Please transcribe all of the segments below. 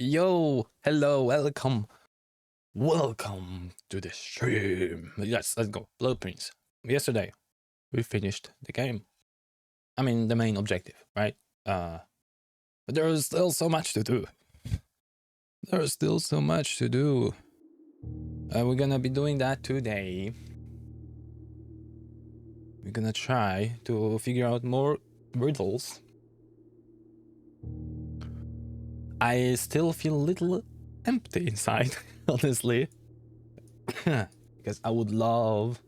Yo, hello, welcome to the stream. Yes, let's go. Blueprints. Yesterday, we finished the game. I mean, the main objective, right? But there is still so much to do. There's still so much to do. We're gonna be doing that today. We're gonna try to figure out more riddles. I still feel a little empty inside, honestly. Because I would love,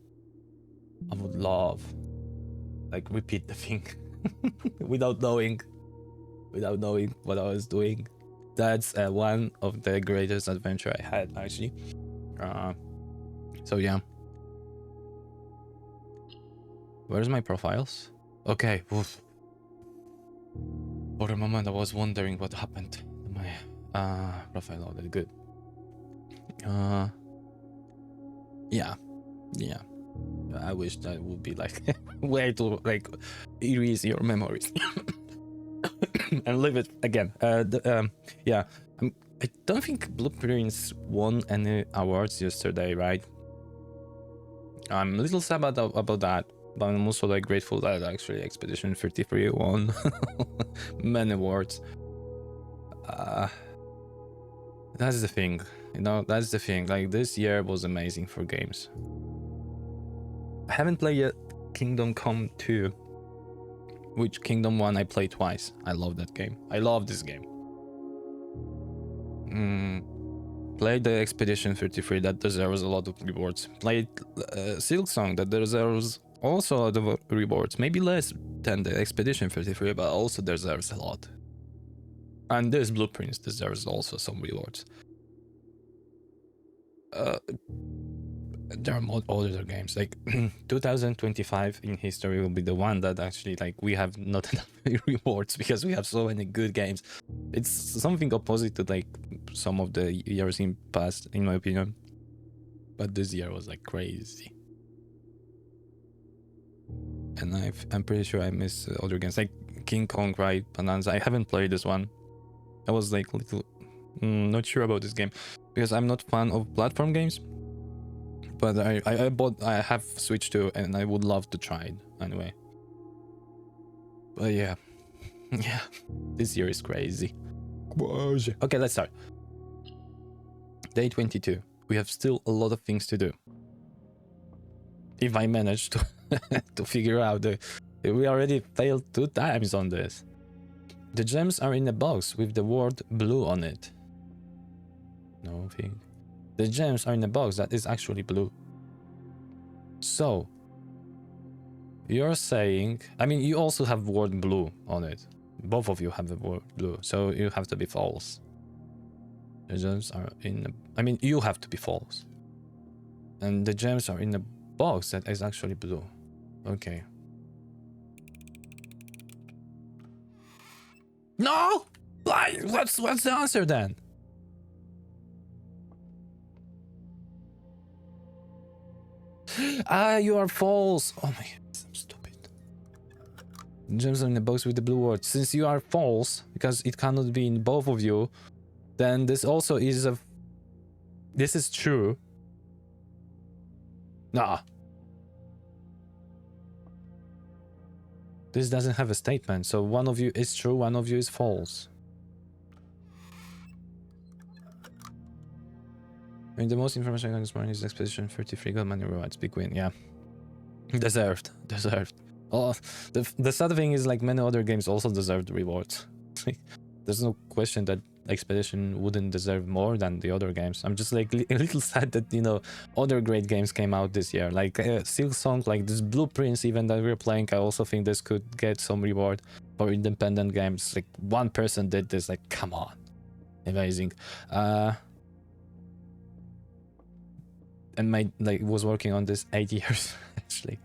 like, repeat the thing without knowing what I was doing. That's one of the greatest adventure I had, actually. So yeah. Where's my profiles? Okay. Oof. For a moment, I was wondering what happened to my profile loaded. Good. Yeah. I wish that would be like way to like erase your memories and live it again. Yeah. I don't think Blueprints won any awards yesterday, right? I'm a little sad about that, but I'm also like grateful that actually Expedition 33 won many awards. That's the thing, you know. That's the thing. Like, this year was amazing for games. I haven't played yet Kingdom Come 2, which Kingdom 1 I played twice. I love that game. I love this game. Played the Expedition 33, that deserves a lot of rewards. Played Silk Song, that deserves also a lot of rewards. Maybe less than the Expedition 33, but also deserves a lot. And this Blueprints deserves also some rewards. There are more older games, like 2025 in history will be the one that actually, like, we have not enough rewards because we have so many good games. It's something opposite to like some of the years in past, in my opinion. But this year was like crazy. And I'm pretty sure I miss other games like King Kong, right? Bonanza. I haven't played this one. I was like little not sure about this game because I'm not fan of platform games. But I have Switch 2 and I would love to try it anyway. But yeah. This year is crazy. Okay, let's start. Day 22. We have still a lot of things to do. If I manage to to figure out we already failed 2 times on this. The gems are in a box with the word blue on it. Nothing. The gems are in a box that is actually blue. So, you're saying, I mean, you also have word blue on it. Both of you have the word blue, so you have to be false. The gems are you have to be false. And the gems are in a box that is actually blue. Okay. No! What's the answer then? You are false. Oh my god, I'm stupid. Gems are in the box with the blue word. Since you are false, because it cannot be in both of you, then this also is this is true. Nah. This doesn't have a statement, so one of you is true, one of you is false. I mean, the most information I got this morning is Expedition 33 got money rewards. Big win, yeah. Deserved. Oh, the sad thing is, like, many other games also deserved rewards. There's no question that Expedition wouldn't deserve more than the other games. I'm just like a little sad that, you know, other great games came out this year. Like Silk Song, like this Blueprints even that we're playing, I also think this could get some reward for independent games. Like, one person did this, like, come on. Amazing. And was working on this 8 years actually.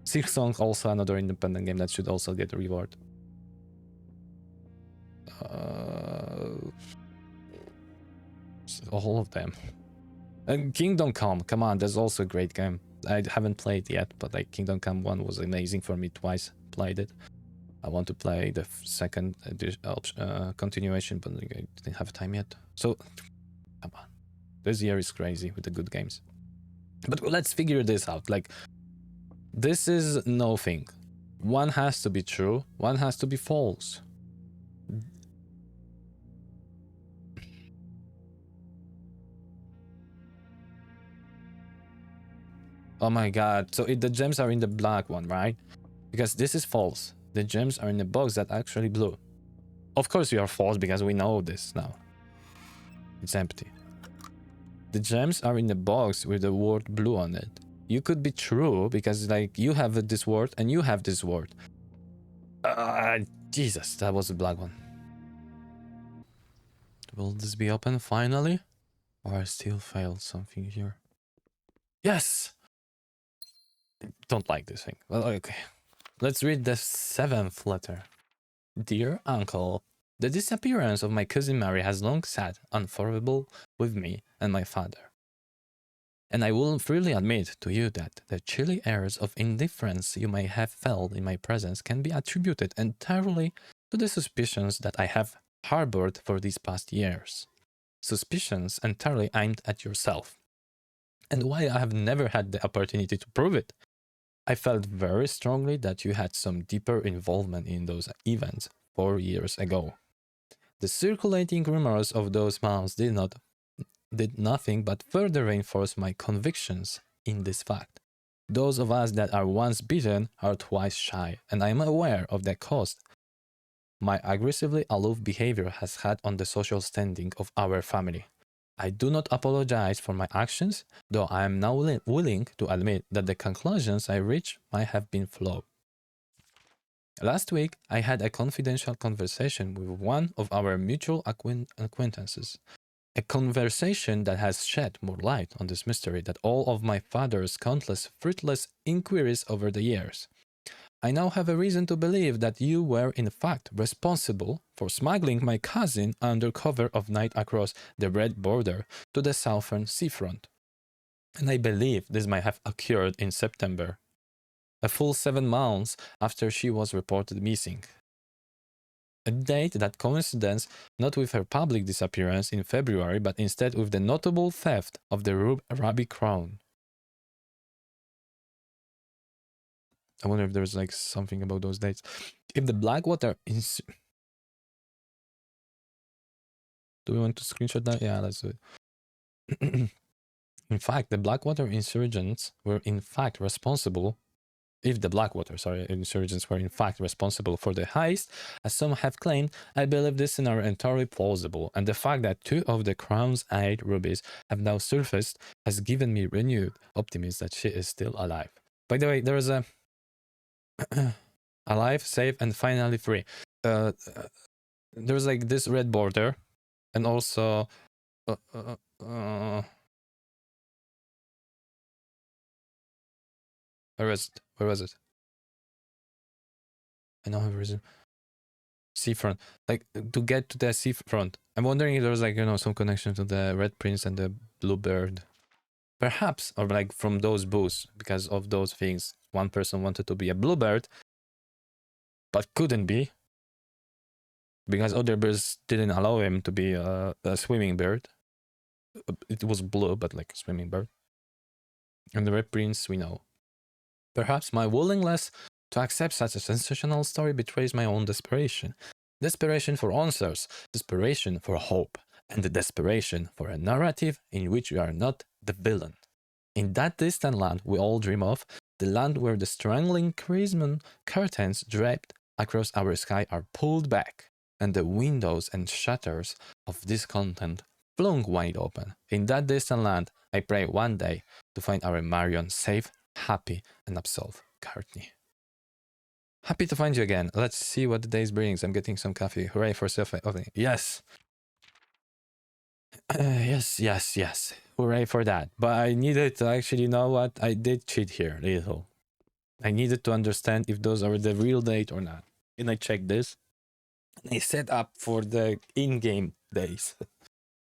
Silk Song, also another independent game that should also get a reward. All of them. Kingdom Come on, that's also a great game. I haven't played yet, but like Kingdom Come 1 was amazing for me. Twice played it. I want to play the second continuation, but like, I didn't have time yet. So, come on. This year is crazy with the good games. But let's figure this out. Like, this is nothing. One has to be true, one has to be false. Oh my god. So the gems are in the black one, right? Because this is false. The gems are in the box that actually blue. Of course you are false because we know this now. It's empty. The gems are in the box with the word blue on it. You could be true because like you have this word and you have this word. Jesus, that was the black one. Will this be open finally? Or I still failed something here? Yes! Don't like this thing. Well, okay. Let's read the 7th letter. Dear Uncle, the disappearance of my cousin Mary has long sat unforgivable with me and my father. And I will freely admit to you that the chilly airs of indifference you may have felt in my presence can be attributed entirely to the suspicions that I have harbored for these past years. Suspicions entirely aimed at yourself. And while I have never had the opportunity to prove it, I felt very strongly that you had some deeper involvement in those events 4 years ago. The circulating rumors of those months did nothing but further reinforce my convictions in this fact. Those of us that are once bitten are twice shy, and I am aware of the cost my aggressively aloof behavior has had on the social standing of our family. I do not apologize for my actions, though I am now willing to admit that the conclusions I reached might have been flawed. Last week, I had a confidential conversation with one of our mutual acquaintances. A conversation that has shed more light on this mystery than all of my father's countless fruitless inquiries over the years. I now have a reason to believe that you were in fact responsible for smuggling my cousin under cover of night across the red border to the southern seafront. And I believe this might have occurred in September, a full 7 months after she was reported missing. A date that coincides not with her public disappearance in February, but instead with the notable theft of the Ruby crown. I wonder if there's like something about those dates. If the Blackwater do we want to screenshot that? Yeah, let's do it. In fact, the Blackwater insurgents were in fact responsible. If the Blackwater, insurgents were in fact responsible for the heist, as some have claimed, I believe this scenario entirely plausible, and the fact that 2 of the crown's 8 rubies have now surfaced has given me renewed optimism that she is still alive. By the way, there is a alive, safe, and finally free. There's like this red border, and also where was it? Where was it? I know where is it. Seafront. Like to get to the seafront. I'm wondering if there's like, you know, some connection to the Red Prince and the Bluebird. Perhaps, or like from those booths, because of those things. One person wanted to be a bluebird, but couldn't be. Because other birds didn't allow him to be a swimming bird. It was blue, but like a swimming bird. And the Red Prince, we know. Perhaps my willingness to accept such a sensational story betrays my own desperation. Desperation for answers, desperation for hope, and the desperation for a narrative in which we are not the villain. In that distant land we all dream of, the land where the strangling crimson curtains draped across our sky are pulled back, and the windows and shutters of discontent flung wide open. In that distant land, I pray one day to find our Marion safe, happy, and absolved. Courtney. Happy to find you again. Let's see what the day brings. I'm getting some coffee. Hooray for self-opening. Yes. Yes. Hooray for that. But I needed to actually, you know what? I did cheat here a little. I needed to understand if those are the real date or not. And I checked this. And I set up for the in-game days.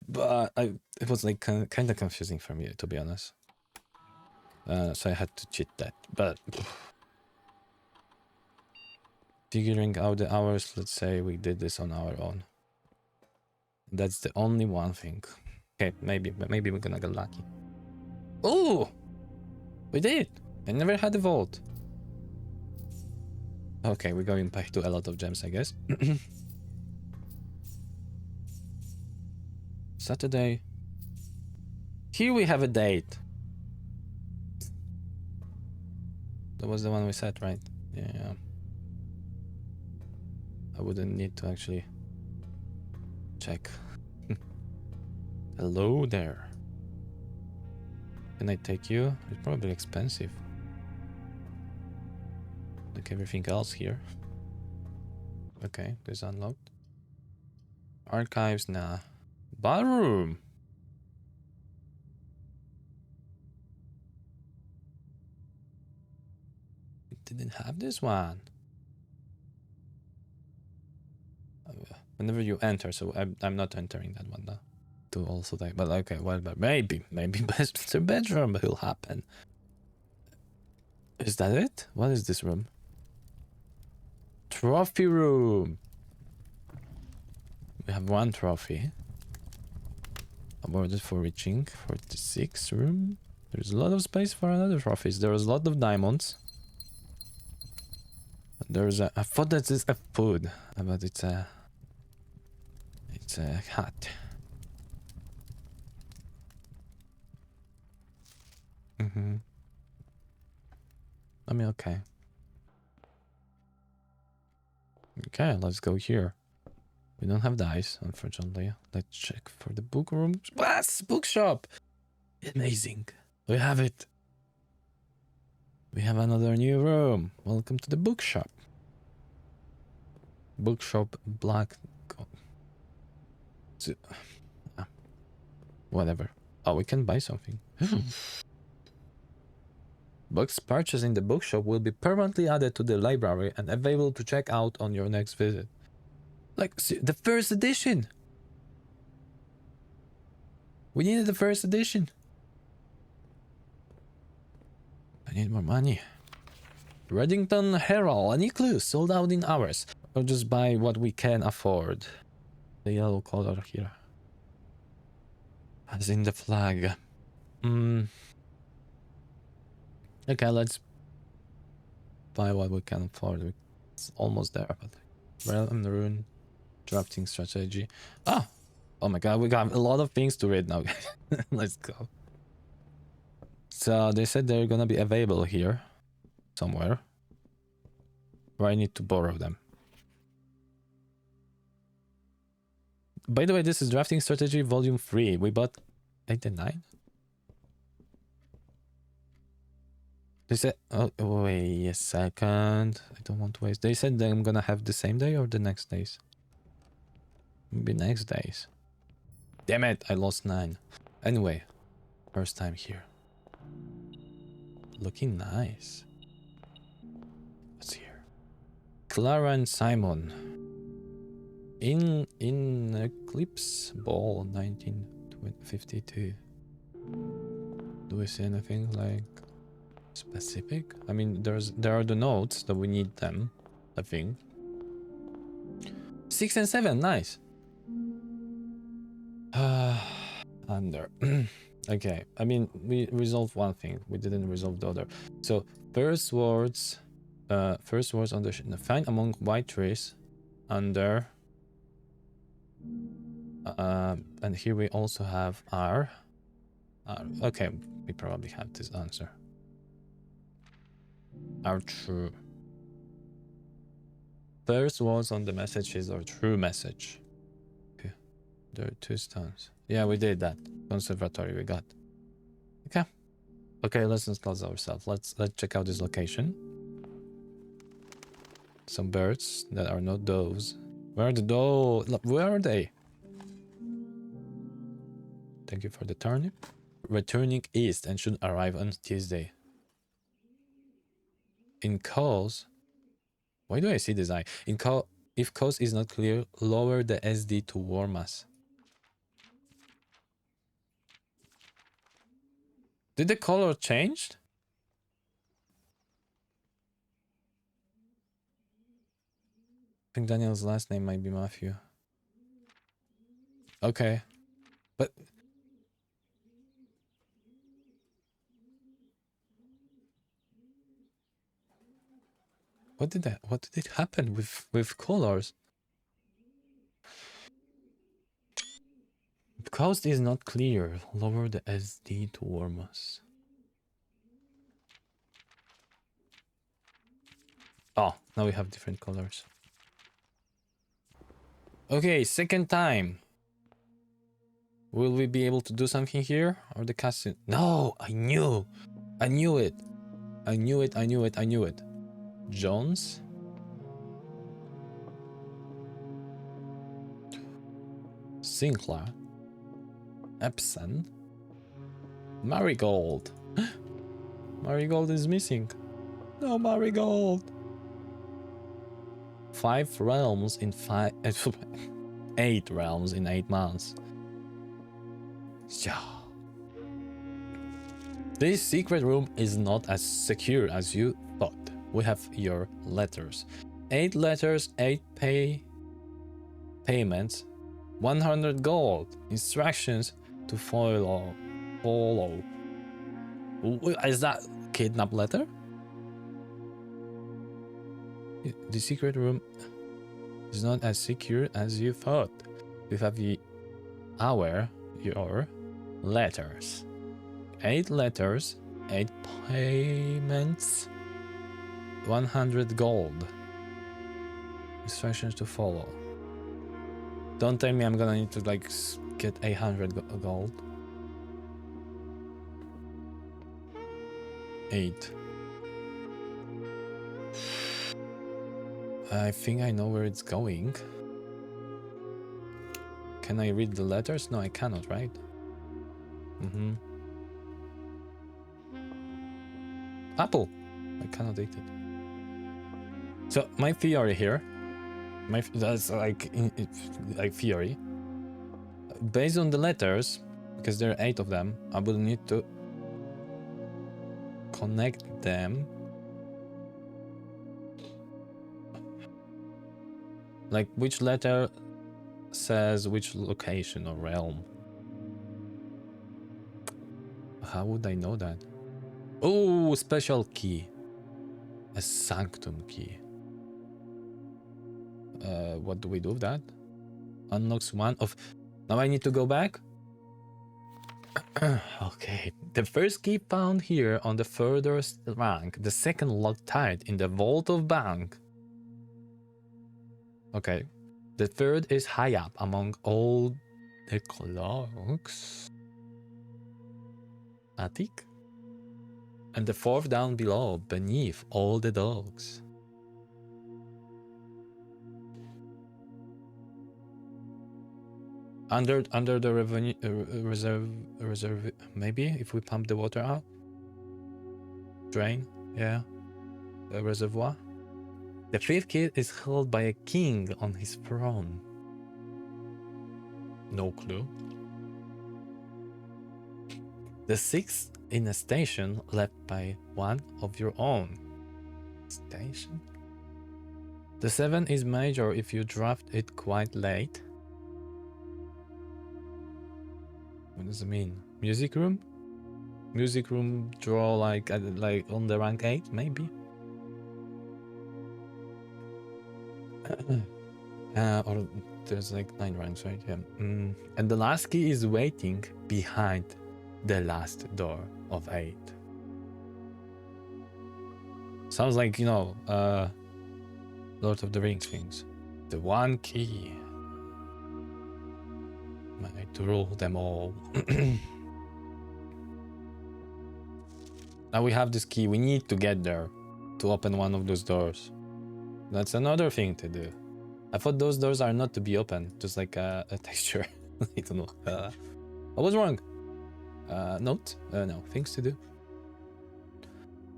But it was like kind of confusing for me, to be honest. So I had to cheat that. But Figuring out the hours, let's say we did this on our own. That's the only one thing. Okay, maybe we're gonna get lucky. Oh! We did! I never had a vault. Okay, we're going back to a lot of gems, I guess. Saturday. Here we have a date. That was the one we said, right? Yeah. I wouldn't need to actually check. Hello there. Can I take you? It's probably expensive. Like everything else here. Okay, this is unlocked. Archives, nah. Ballroom! It didn't have this one. Whenever you enter, so I'm not entering that one now. To also die, but okay, well, but maybe the bedroom will happen. Is that it? What is this room? Trophy room. We have one trophy. Awarded for reaching 46 room. There's a lot of space for another trophies. There was a lot of diamonds. There's a. I thought that is a food, but it's a hat. I mean, okay. Okay, let's go here. We don't have dice, unfortunately. Let's check for the book room. Yes, bookshop! Amazing. We have it. We have another new room. Welcome to the bookshop. Bookshop black. Whatever. Oh, we can buy something. Books purchased in the bookshop will be permanently added to the library and available to check out on your next visit. Like, the first edition! We needed the first edition. I need more money. Reddington Herald, any clues? Sold out in hours. Or just buy what we can afford. The yellow color here. As in the flag. Okay, let's buy what we can afford. It's almost there, but realm rune, drafting strategy. Oh my god, we got a lot of things to read now. Let's go. So they said they're gonna be available here somewhere, where I need to borrow them. By the way, this is drafting strategy volume 3. We bought 8 and 9. They said, oh, wait a second. I don't want to waste. They said that I'm gonna have the same day or the next days. Maybe next days. Damn it, I lost 9. Anyway, first time here. Looking nice. What's here? Clara and Simon. In Eclipse Ball 1952. Do we see anything like specific? I mean, there are the notes that we need them, I think. 6 and 7, nice. Under. Okay, I mean, we resolved one thing. We didn't resolve the other. So first words on the find among white trees under. And here we also have R. Okay, we probably have this answer. Are true. First words on the message is our true message. Okay. There are 2 stones. Yeah, we did that. Conservatory we got. Okay. Okay, let's install ourselves. Let's check out this location. Some birds that are not doves. Where are the doves? Where are they? Thank you for the turnip. Returning east and should arrive on Tuesday. In calls, why do I see this eye? In call, if coast is not clear, lower the SD to warm us. Did the color change? think Daniel's last name might be Matthew. Okay. But what did it happen with colors? The coast is not clear. Lower the SD to warm us. Oh, now we have different colors. Okay, second time. Will we be able to do something here? Or the castle? No, I knew it. I knew it. Jones? Sinclair? Epson? Marigold? Marigold is missing. No Marigold! 5 realms in 8 realms in 8 months. Yeah. This secret room is not as secure as you thought. We have your letters. 8 letters, 8 payments, 100 gold. Instructions to follow. Is that kidnap letter? The secret room is not as secure as you thought. We have your letters. 8 letters, 8 payments, 100 gold. Instructions to follow. Don't tell me I'm gonna need to like get 800 gold. 8. I think I know where it's going. Can I read the letters? No, I cannot, right? Apple. I cannot eat it. So my theory here, that's like theory. Based on the letters, because there are 8 of them, I will need to connect them. Like which letter says which location or realm? How would I know that? Oh, special key. A sanctum key. What do we do with that? Unlocks one of... Now I need to go back? Okay. The first key found here on the furthest rank. The second locked tight in the vault of bank. Okay. The third is high up among all the clocks. Attic? And the fourth down below, beneath all the dogs. Under the revenue reserve, maybe if we pump the water out. Drain, yeah. The reservoir. The fifth key is held by a king on his throne. No clue. The sixth in a station left by one of your own. Station? The seventh is major if you draft it quite late. What does it mean? Music room? Music room draw like on the rank 8, maybe? Or there's like 9 ranks, right? Yeah. And the last key is waiting behind the last door of 8. Sounds like, you know, Lord of the Rings things. The one key. To rule them all. Now we have this key. We need to get there to open one of those doors. That's another thing to do. I thought those doors are not to be open, just like a texture. I don't know. I was wrong. Note? No, things to do.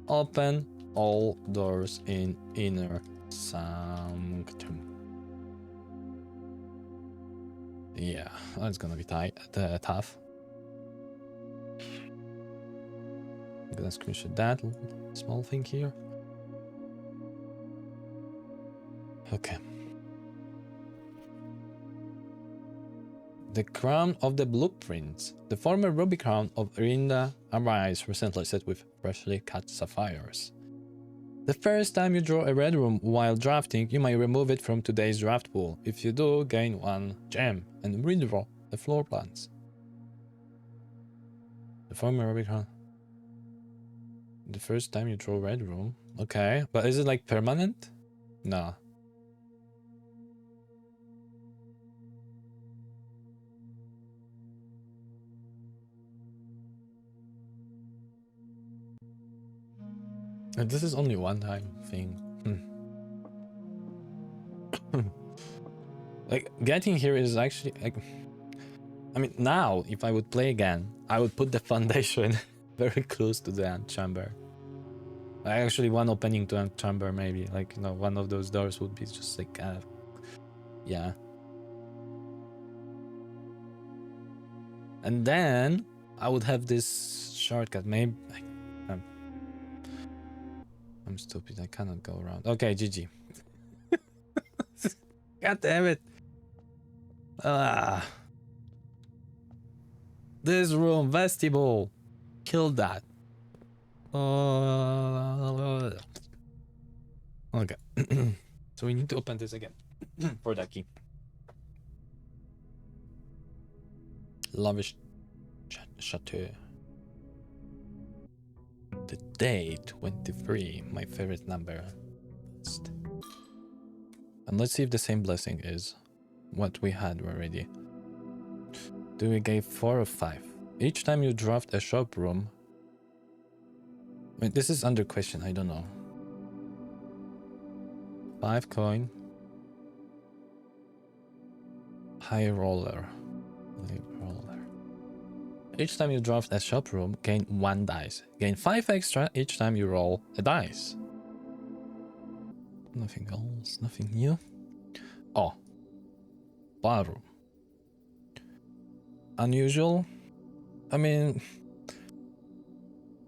Open all doors in inner sanctum. Yeah, that's gonna be tough. I'm gonna screenshot that small thing here. Okay. The crown of the blueprints. The former ruby crown of Rinda Arise, recently set with freshly cut sapphires. The first time you draw a red room while drafting, you may remove it from today's draft pool. If you do, gain 1 gem and redraw the floor plans. The former ruby crown. The first time you draw red room. Okay, but is it like permanent? No. And this is only one time thing. Like, getting here is actually like, I mean, now if I would play again, I would put the foundation very close to the antchamber. Actually, one opening to antchamber, maybe, like, you know, one of those doors would be just like, yeah. And then I would have this shortcut. Maybe I'm stupid. I cannot go around. Okay, GG. God damn it. This room, vestibule. Kill that. Okay. So we need to open this again for that key. Lavish chateau. The day 23, my favorite number. And let's see if the same blessing is what we had already. Do we give 4 or 5? Each time you draft a shop room. Wait, this is under question, I don't know. 5 coin. High roller. Each time you draft a shop room, gain 1 dice. Gain 5 extra each time you roll a dice. Nothing else, nothing new. Oh. Bar room. Unusual. I mean,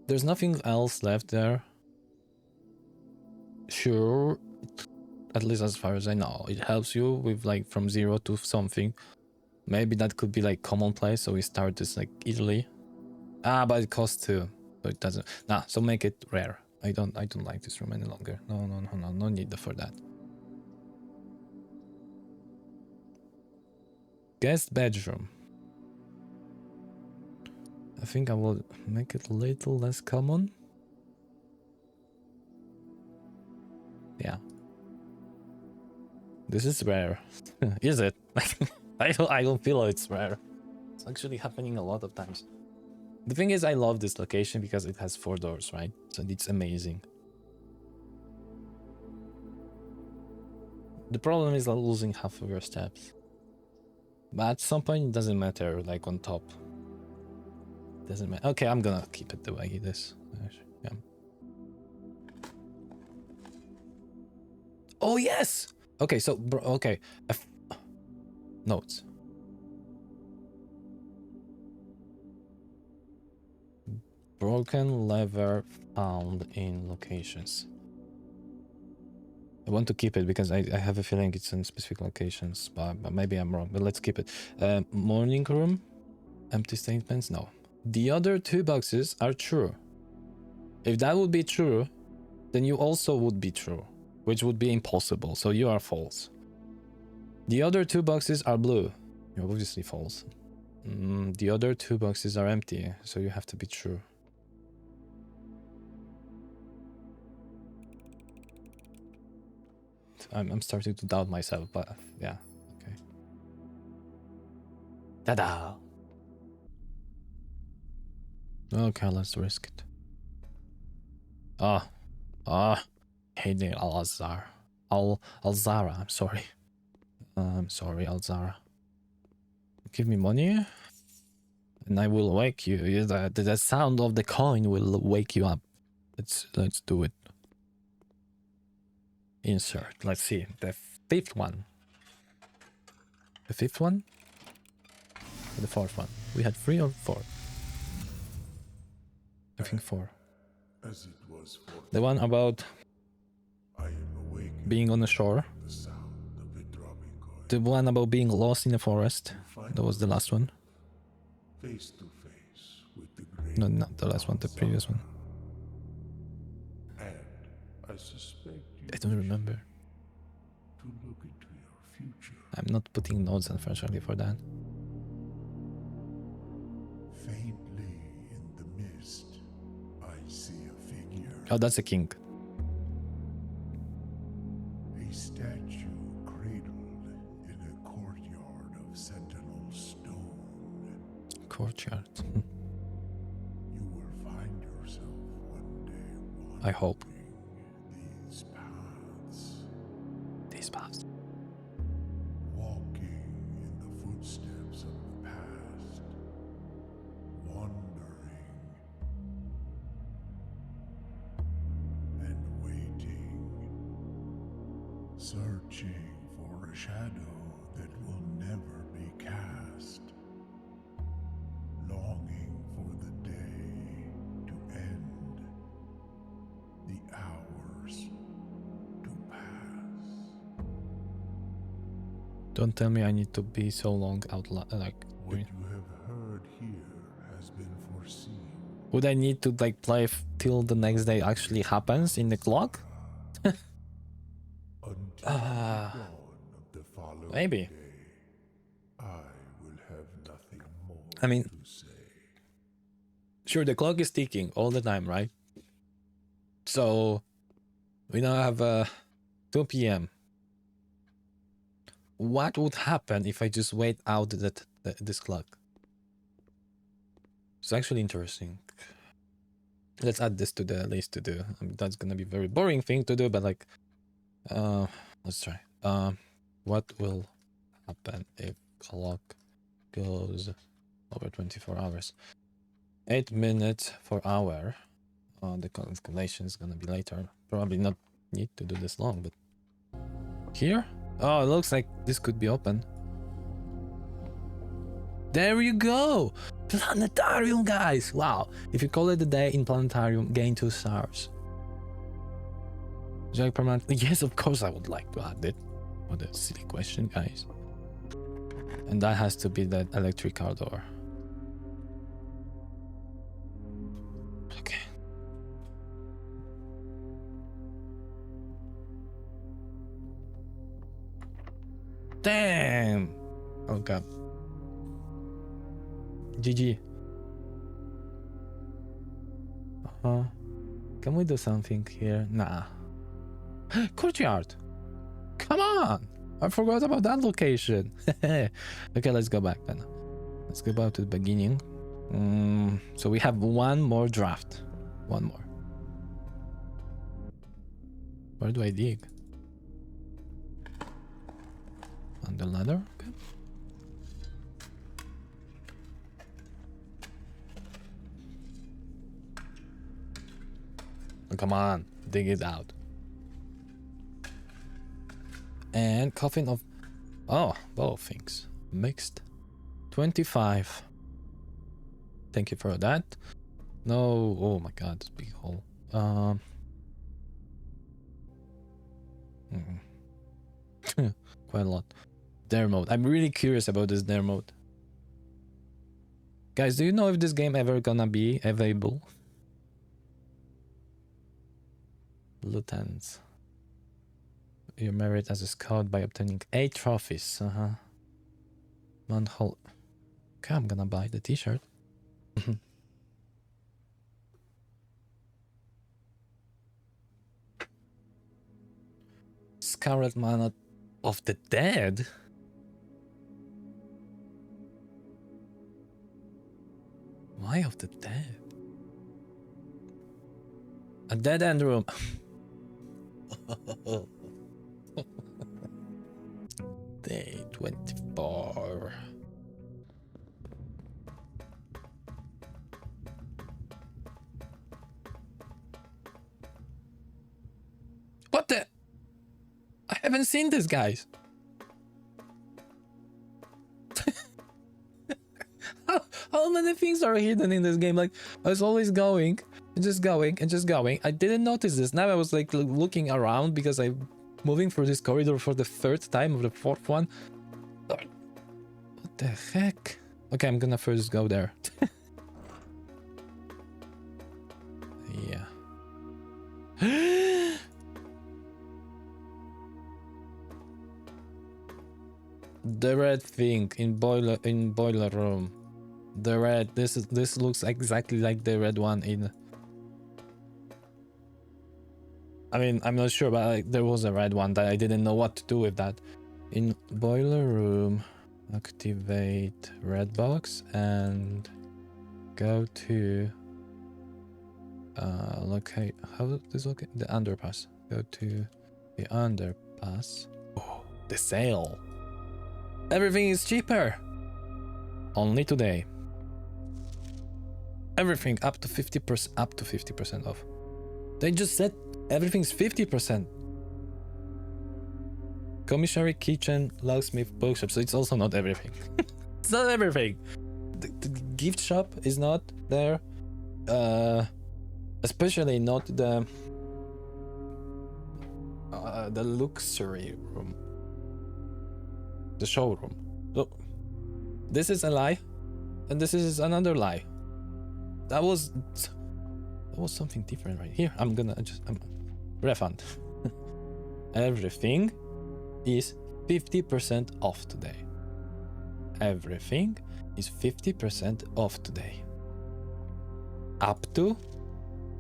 there's nothing else left there. Sure, at least as far as I know, it helps you with like from 0 to something. Maybe that could be like commonplace, so we start this like easily. But it costs 2, so it doesn't. Nah, so make it rare. I don't like this room any longer. No need for that. Guest bedroom. I think I will make it a little less common. Yeah. This is rare. Is it? I don't feel it's rare. It's actually happening a lot of times. The thing is, I love this location because it has 4 doors, right? So it's amazing. The problem is losing half of your steps. But at some point, it doesn't matter, like on top. Doesn't matter. Okay, I'm gonna keep it the way it is. Yeah. Oh, yes! Okay, so, okay. Notes. Broken lever found in locations. I want to keep it because I have a feeling it's in specific locations, but maybe I'm wrong. But let's keep it. Morning room. Empty statements. No. The other 2 boxes are true. If that would be true, then you also would be true, which would be impossible. So you are false. The other 2 boxes are blue. You're obviously false. The other 2 boxes are empty, so you have to be true. I'm starting to doubt myself, but yeah, okay. Ta-da! Okay, let's risk it. Hayden Alzara, I'm sorry. I'm sorry, Alzara. Give me money, and I will wake you. The sound of the coin will wake you up. Let's do it. Insert. Let's see the 5th one. The 5th one. Or the 4th one. We had 3 or 4. I think 4. As it was The one about I am awake being on the shore. the sound of the dropping coin. The one about being lost in the forest. That was the last one. Face to face with the great No, not the last one, the previous one. And I suspect you I don't remember. to look into your future. I'm not putting notes, unfortunately, for that. Faintly in the mist, I see a figure. Oh, that's a king. A statue cradled in a courtyard of sentinel stone. Courtyard. You will find yourself one day I hope. wandering these paths, These paths. walking in the footsteps of the past, wandering and waiting, searching for a shadow that will never be cast, longing for the day to end, the hours to pass. Don't tell me I need to be so long out like. What you have heard here has been foreseen. Would I need to like play till the next day actually happens in the clock? Until the dawn of the following Maybe. day, I will have nothing more I mean- to say. Sure, the clock is ticking all the time, right? So we now have 2 p.m. What would happen if I just wait out this clock? It's actually interesting. Let's add this to the list to do. I mean, that's gonna be a very boring thing to do, but like, let's try. What will happen if clock goes over 24 hours? 8 minutes per hour. The calculation is gonna be later. Probably not need to do this long, but here? Oh, it looks like this could be open. There you go! Planetarium, guys! Wow. If you call it a day in planetarium, gain 2 stars. Jack permanent. Yes, of course I would like to add it. What a silly question, guys. And that has to be that electric car door. Okay. Damn! Oh god. GG. Can we do something here? Nah. Courtyard! Come on! I forgot about that location. Okay, let's go back then. Let's go back to the beginning. So we have one more draft. One more. Where do I dig? On the ladder? Okay. Oh, come on, dig it out. And coffin of... Oh, both things. Mixed. 25. Thank you for that. No... Oh my god, this big hole. Quite a lot. Dare mode. I'm really curious about this dare mode. Guys, do you know if this game ever gonna be available? Lieutenants. You're married as a scout by obtaining 8 trophies. Manhole. Okay, I'm gonna buy the t-shirt. Scarlet Mana of the Dead? Why of the dead? A dead end room. Day 24. What the? I haven't seen this, guys. How many things are hidden in this game? Like, I was always going and just going and just going. I didn't notice this. Now I was like looking around because I'm moving through this corridor for the 3rd time or the 4th one. The heck? Okay, I'm gonna first go there. Yeah. The red thing in boiler room. The red. This looks exactly like the red one in. I mean, I'm not sure, but there was a red one that I didn't know what to do with that. In boiler room, activate red box and go to locate. How does this locate? The underpass. Go to the underpass. Oh, the sale. Everything is cheaper. Only today. Everything up to 50%. Up to 50% off. They just said everything's 50%. Commissary, kitchen, locksmith, bookshop. So it's also not everything. It's not everything. The gift shop is not there. Especially not the luxury room. The showroom. So this is a lie, and this is another lie. That was something different right here. I'm refund. Everything is 50% off today. Everything is 50% off today. Up to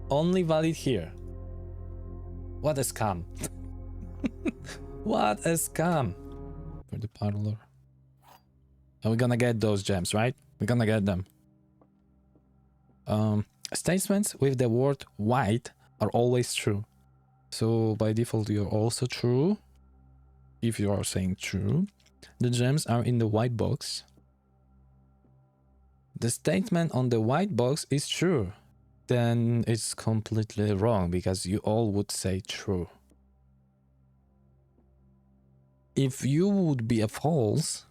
only valid here. What a scam. What a scam. For the parlor. Are we gonna get those gems, right? We're gonna get them. Statements with the word white are always true. So by default, you're also true. If you are saying true, the gems are in the white box. The statement on the white box is true. Then it's completely wrong because you all would say true. If you would be a false,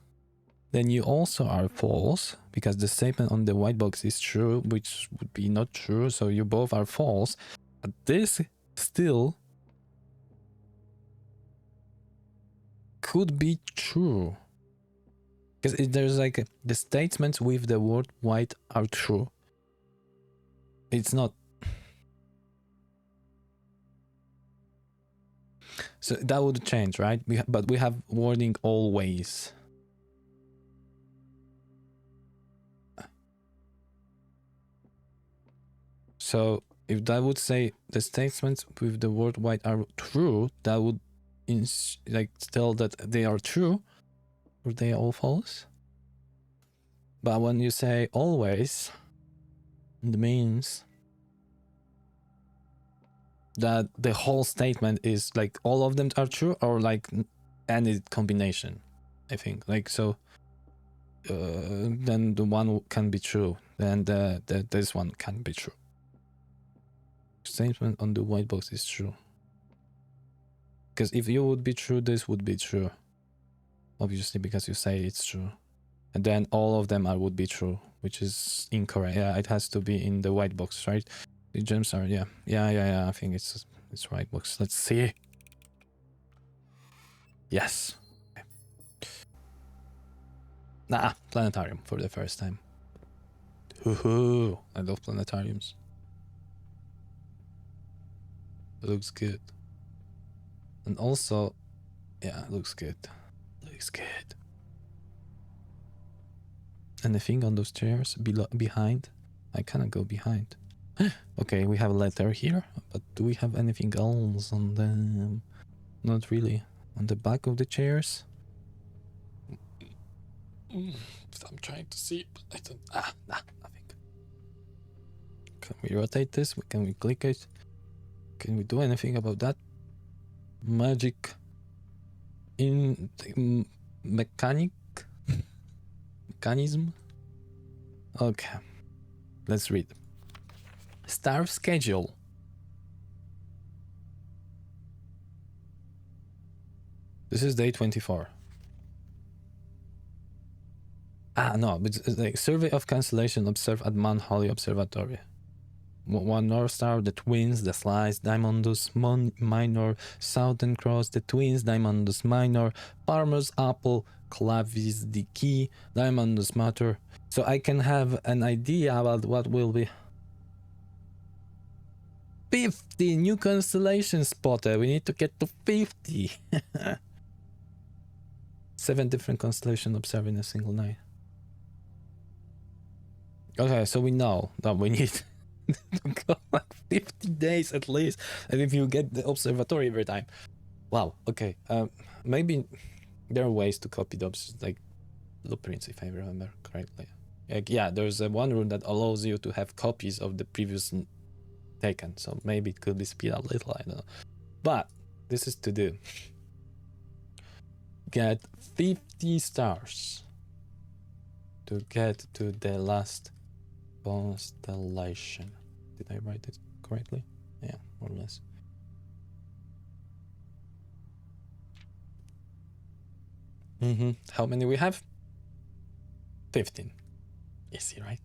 then you also are false because the statement on the white box is true, which would be not true. So you both are false. But this still could be true because there's like the statements with the word white are true. It's not. So that would change, right? But we have wording always. So if that would say the statements with the word white are true, that would tell that they are true, or they are all false. But when you say always, it means that the whole statement is like all of them are true, or like any combination. I think like so. Then the one can be true. Then this one can be true. Statement on the white box is true. Because if you would be true, this would be true. Obviously, because you say it's true. And then all of them would be true, which is incorrect. Yeah, it has to be in the white box, right? The gems are, yeah. I think it's white box. Let's see. Yes. Okay. Nah, planetarium for the first time. Hoo-hoo. I love planetariums. It looks good. And also, yeah, it looks good. Looks good. Anything on those chairs behind? I cannot go behind. Okay, we have a letter here, but do we have anything else on them? Not really. On the back of the chairs? I'm trying to see, but I don't. Nothing. Can we rotate this? Can we click it? Can we do anything about that? Magic in mechanism? Okay. Let's read. Star schedule. This is day 24. No, but it's like survey of cancellation observed at Mount Holly Observatory. One North Star, the Twins, the Slice, Diamondus Minor, Southern Cross, the Twins, Diamondus Minor, Farmer's Apple, Clavis the Key, Diamondus Matter. So I can have an idea about what will be. 50 new constellations spotted. We need to get to 50. 7 different constellations observed in a single night. Okay, so we know that we need to go like 50 days at least, and if you get the observatory every time. Wow, okay. Maybe there are ways to copy those, like blueprints, if I remember correctly. Like, yeah, there's one rule that allows you to have copies of the previous taken, so maybe it could be speed up a little, I don't know. But this is to do. Get 50 stars to get to the last constellation. Did I write it correctly? Yeah, more or less. How many we have? 15. Easy, right?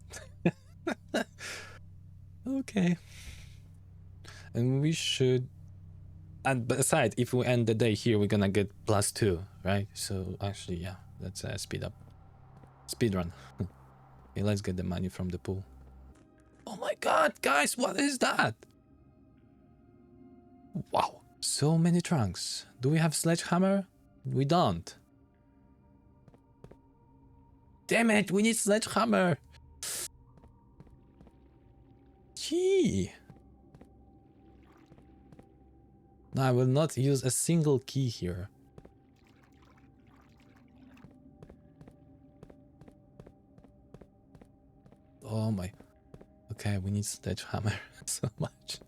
Okay. And we should... And aside, if we end the day here, we're gonna get +2, right? So actually, yeah, let's speed up. Speed run. Okay, let's get the money from the pool. Oh my god, guys, what is that? Wow, so many trunks. Do we have sledgehammer? We don't. Damn it, we need sledgehammer. Gee. No, I will not use a single key here. Oh my. Okay, we need sledgehammer so much.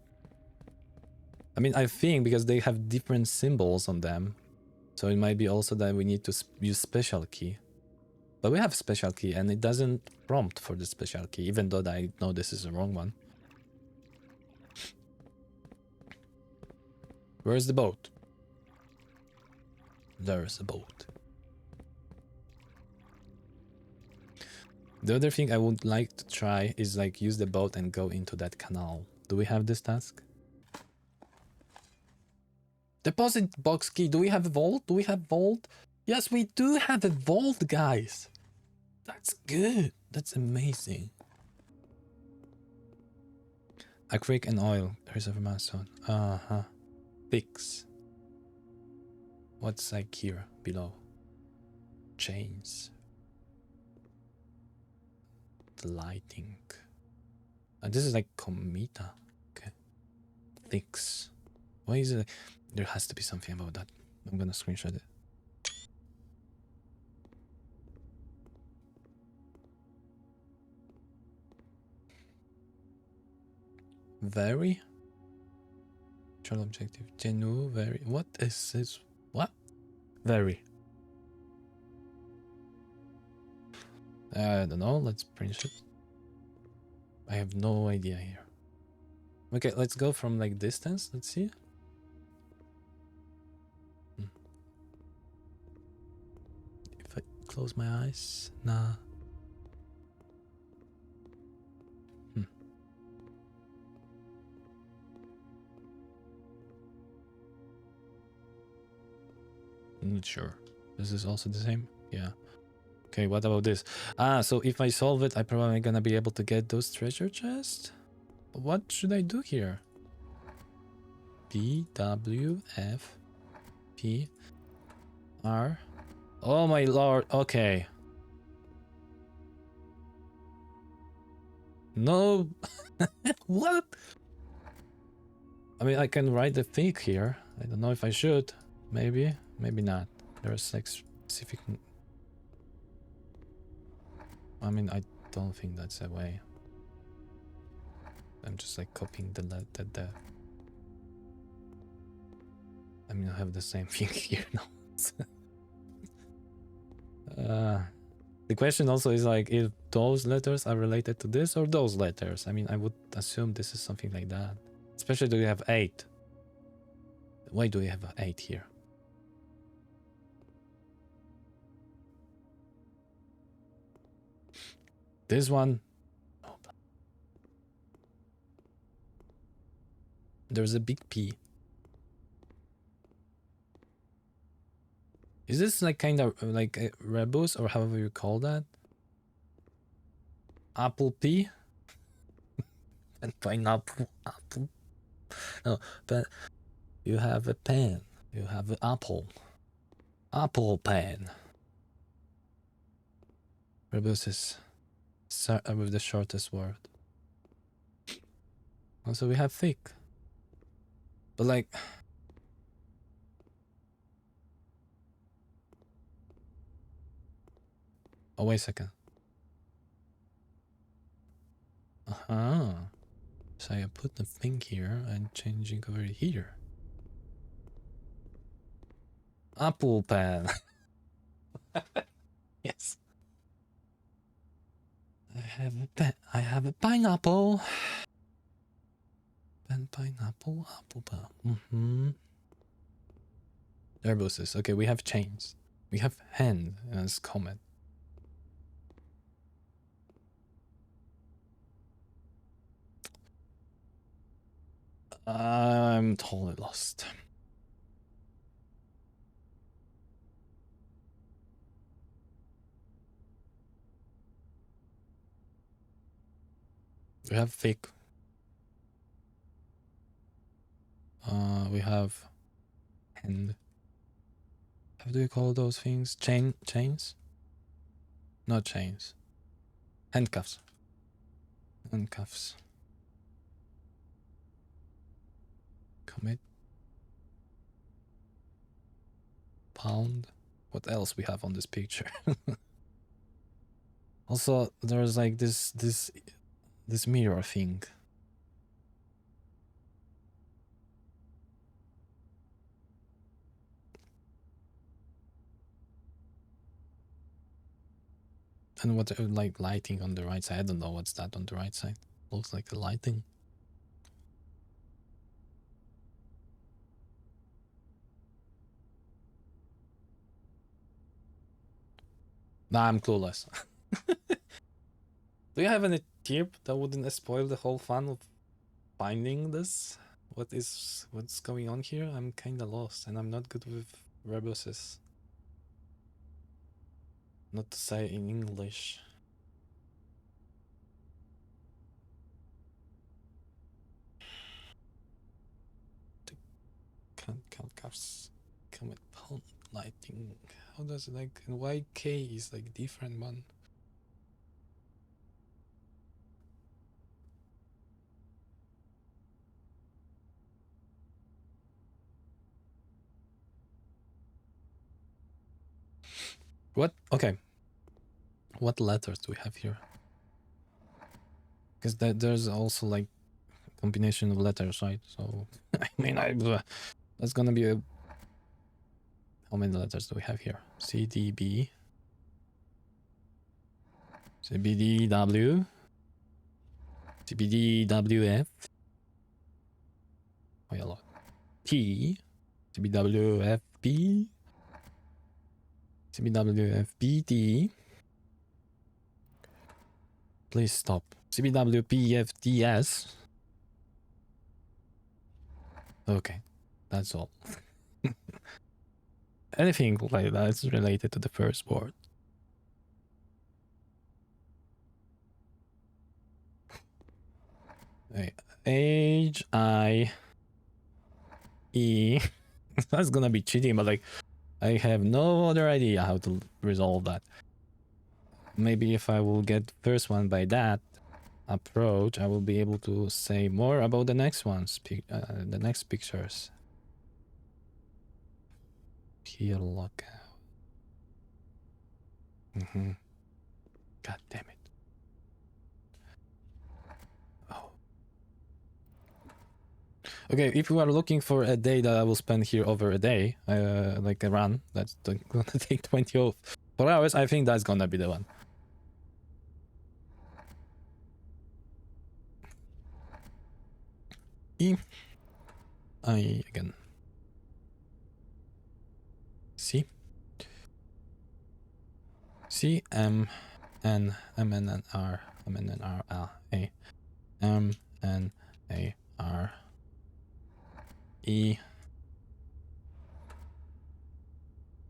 I mean, I think because they have different symbols on them, so it might be also that we need to use special key. But we have special key and it doesn't prompt for the special key, even though I know this is the wrong one. Where's the boat? There's a boat. The other thing I would like to try is like use the boat and go into that canal. Do we have this task? Deposit box key. Do we have a vault? Do we have vault? Yes, we do have a vault, guys. That's good. That's amazing. Acrylic and oil. Reserve milestone. Uh-huh. Fix. What's like here below? Chains. The lighting. This is like Komita. Okay. Fix. Why is it? There has to be something about that. I'm gonna screenshot it. Very? Control objective. Genu, very. What is this? What? Very. I don't know. Let's print it. I have no idea here. Okay, let's go from like distance. Let's see. If I close my eyes, nah. I'm not sure. This is also the same? Yeah. Okay, what about this? So if I solve it, I'm probably gonna be able to get those treasure chests? What should I do here? P, W, F, P, R. Oh my lord, okay. No. What? I mean, I can write the thing here. I don't know if I should. Maybe, maybe not. There's like specific... I mean, I don't think that's a way. I'm just like copying the... I mean, I have the same thing here now. The question also is like if those letters are related to this or those letters. I mean, I would assume this is something like that. Especially do we have 8? Why do we have 8 here? This one. There's a big P. Is this like kind of like a rebus or however you call that? Apple P? And pineapple apple? No, but you have a pen. You have an apple. Apple pen. Rebus is with the shortest word. Also, we have thick. But like... Oh, wait a second. Uh-huh. So I put the thing here and changing over here. Apple pen. Yes. I have a pen. I have a pineapple. Pen, pineapple, apple pen. Mm-hmm. Airbusses. Okay, we have chains. We have hand as comet. I'm totally lost. We have thick. We have hand. How do you call those things? Chains? Not chains. Handcuffs. Handcuffs. Commit. Pound. What else we have on this picture? Also, there's like this mirror thing. And what like lighting on the right side? I don't know what's that on the right side. Looks like a lighting. Nah, I'm clueless. Do you have any tip that wouldn't spoil the whole fun of finding this? What's going on here? I'm kinda lost and I'm not good with rebuses. Not to say in English. Count cuffs. Comet pound lighting. How does it like and why K is like different one? What? Okay. What letters do we have here? Because there's also like combination of letters, right? So I mean, that's gonna be a. How many letters do we have here? C D B. C B D W. C B D W F. Oh, a lot. T. C B W F B. C B W F B D. Please stop. C B W P F D S. Okay, that's all. Anything like that's related to the first word. H I E. That's gonna be cheating, but like I have no other idea how to resolve that. Maybe if I will get first one by that approach, I will be able to say more about the next ones, the next pictures. Here, lockout. God damn it. Oh. Okay, if you are looking for a day that I will spend here over a day, like a run, that's gonna take 24 hours, I think that's gonna be the one. E. I again. C. C M N M N N R M N N R L A M N A R E,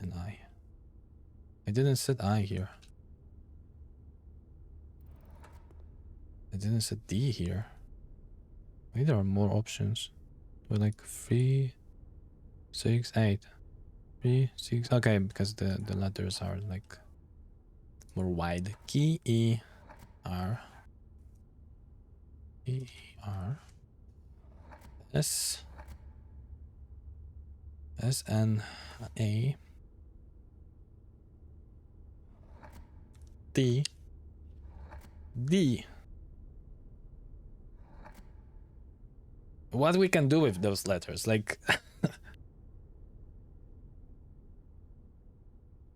and I. I didn't set I here. I didn't set D here. Maybe there are more options. We're like 3, 6, 8. 3, 6. Okay, because the letters are like more wide. Key E R. E R. S. S N A. D. D. What we can do with those letters? Like,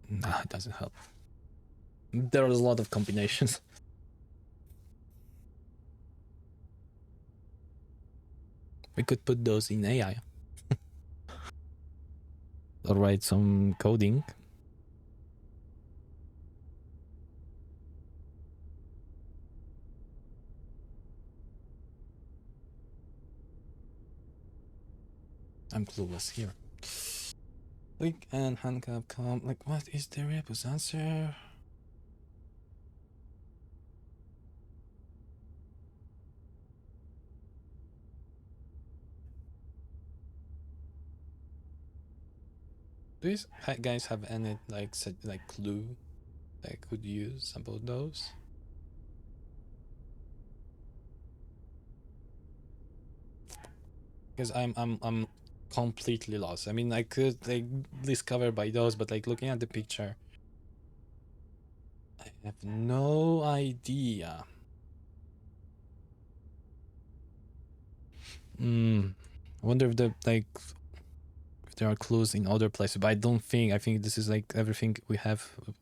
nah, it doesn't help. There are a lot of combinations. We could put those in AI. Or write some coding. I'm clueless here. Click and handcuff come. Like, what is the rebus answer? Do you guys have any like clue that I could use about those? Because I'm completely lost. I mean, I could like discover by those, but like looking at the picture, I have no idea. I wonder if if there are clues in other places, but I don't think. I think this is like everything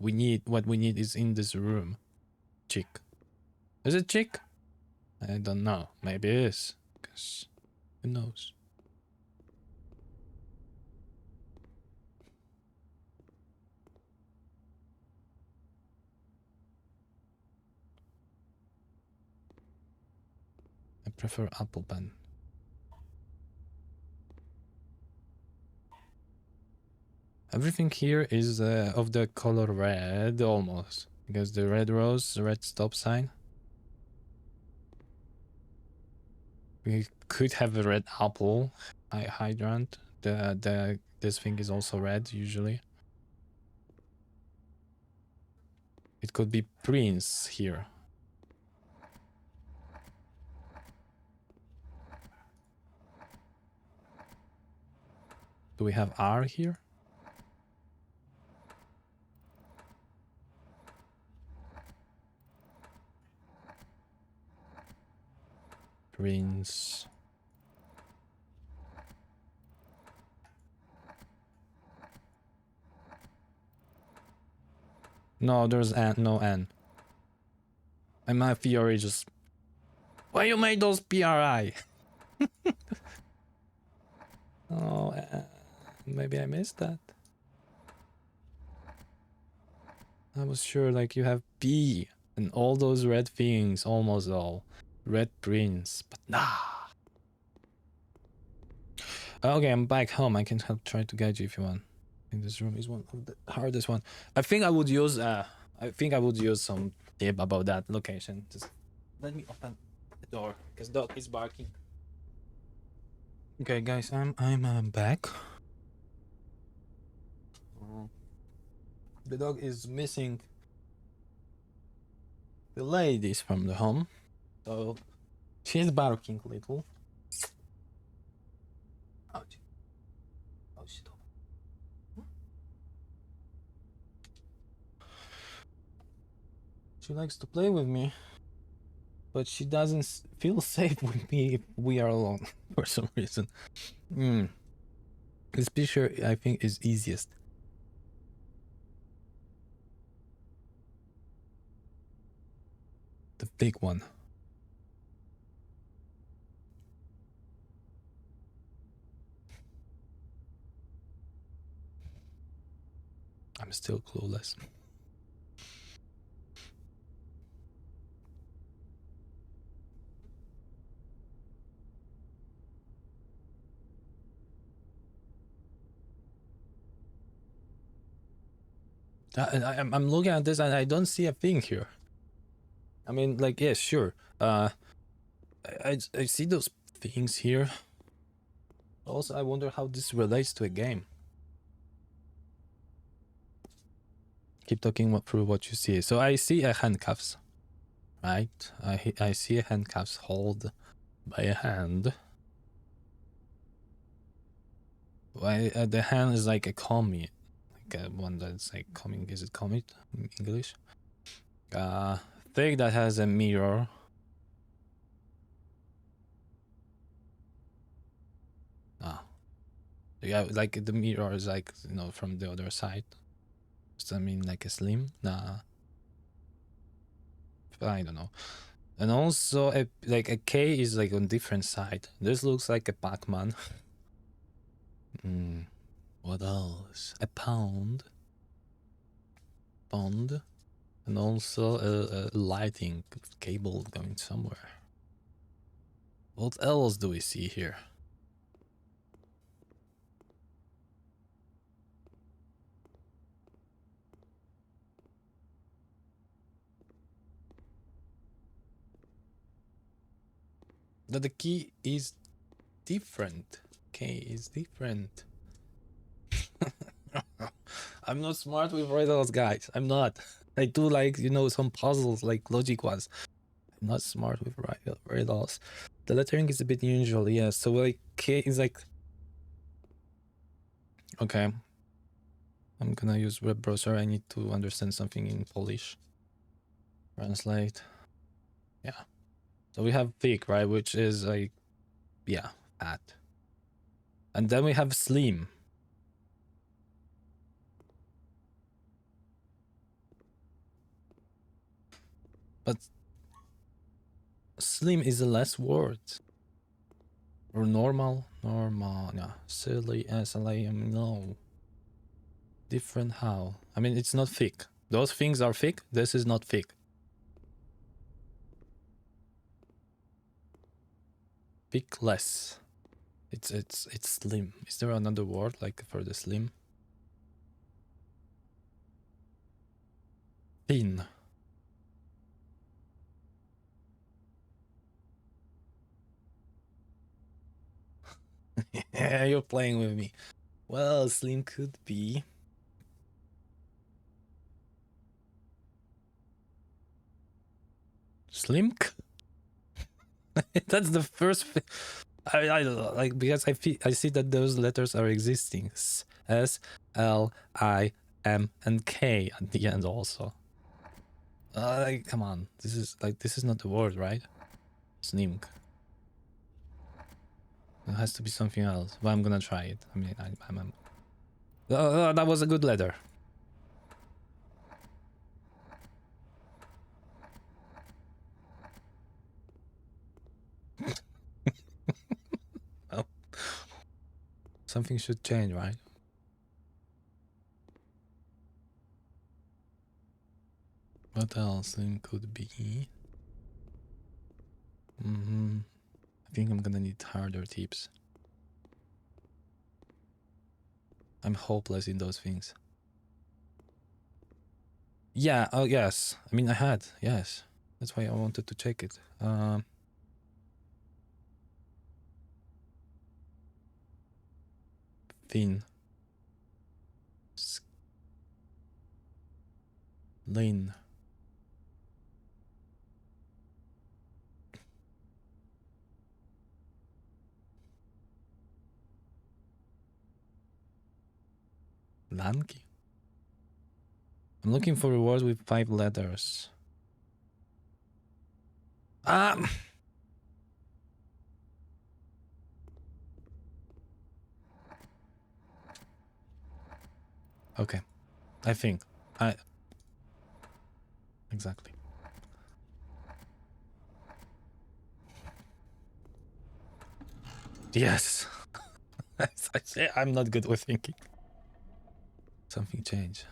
we need. What we need is in this room. Chick. Is it chick? I don't know. Maybe it is. Because who knows? I prefer apple pen. Everything here is of the color red, almost. Because the red rose, the red stop sign. We could have a red apple hydrant. This thing is also red, usually. It could be Prince here. Do we have R here? Prince. No, there's no N. And my theory just... Why you made those PRI? Oh, maybe I missed that. I was sure like you have P and all those red things, almost all. Red Prince, but nah. Okay, I'm back home. I can help try to guide you if you want. I think this room is one of the hardest one. I think I would use some tip about that location. Just let me open the door because dog is barking. Okay, guys, I'm back. The dog is missing the ladies from the home, so she's barking a little. Ouch. Oh, stop. She likes to play with me, but she doesn't feel safe with me if we are alone for some reason. This picture, I think, is easiest. The big one. I'm still clueless. I'm looking at this and I don't see a thing here. I mean, like, yeah, sure. I see those things here. Also, I wonder how this relates to a game. Keep talking through what you see. So I see a handcuffs, right? I see a handcuffs held by a hand. Why the hand is like a commie, like one that's like coming. Is it commit in English? Thing that has a mirror. Ah, yeah, like the mirror is like, you know, from the other side. Does that mean like a slim? Nah, I don't know. And also, like a K is like on different side. This looks like a Pac-Man. What else? A pound. Pond. And also a lighting cable going somewhere. What else do we see here? That the key is different. K is different. I'm not smart with riddles, guys. I'm not. I do like, you know, some puzzles, like logic ones. I'm not smart with riddles. The lettering is a bit unusual, yeah. So like K is like, okay. I'm gonna use web browser. I need to understand something in Polish. Translate. Yeah. So we have thick, right? Which is like, yeah, fat. And then we have slim. But slim is a less word. Or normal? Normal. Yeah. Silly, SLAM, no. Different how? I mean, it's not thick. Those things are thick. This is not thick. Thick less. It's slim. Is there another word like for the slim? Thin. Yeah, you're playing with me. Well, slim could be. Slim? That's the first. I don't know, like, because I see that those letters are existing. S, L, I, M, and K at the end also. Like, come on, this is not the word, right? Slim. It has to be something else. But I'm gonna try it. I mean, I'm that was a good letter. Oh. Something should change, right? What else could be? I think I'm gonna need harder tips. I'm hopeless in those things. Yeah, oh yes. I mean, I had, yes. That's why I wanted to check it. Thin. Lean. Lanky. I'm looking for words with 5 letters. Okay. I think. Exactly. Yes. I'm not good with thinking. Something changed.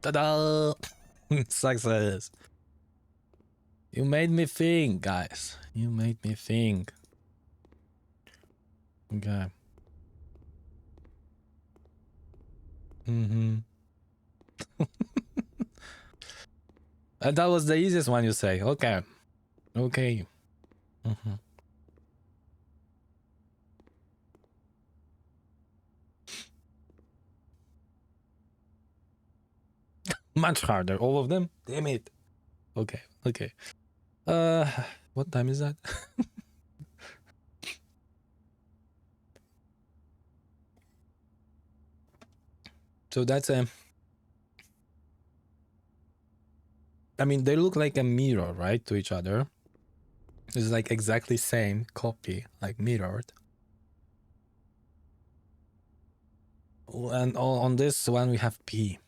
Ta-da! Success! You made me think, guys. You made me think. Okay. Mm-hmm. And that was the easiest one, you say. Okay. Okay. Mm-hmm. Much harder. All of them? Damn it. Okay. Okay. What time is that? So that's a... I mean, they look like a mirror, right, to each other. It's like exactly same copy, like mirrored. And on this one we have P.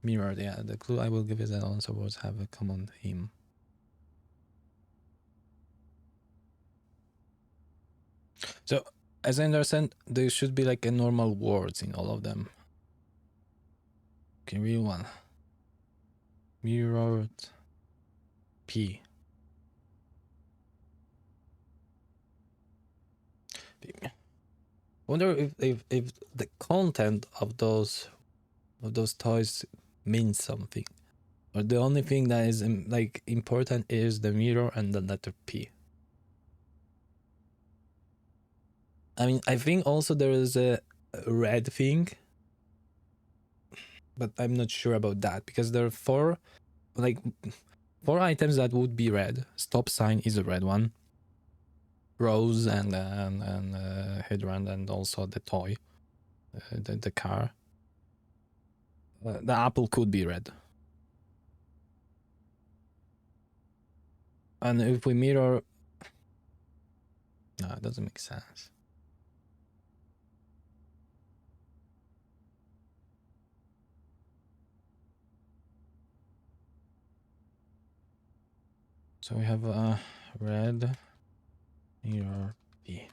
Mirrored, yeah. The clue I will give is that all words have a common theme. So, as I understand, there should be like a normal words in all of them. Okay, real one. Mirrored P. Wonder if the content of those toys means something, or the only thing that is like important is the mirror and the letter P. I mean, I think also there is a red thing, but I'm not sure about that because there are four items that would be red. Stop sign is a red one. Rose and hydrant and also the toy, the car. The apple could be red. And if we mirror, no, it doesn't make sense. So we have a red mirror B.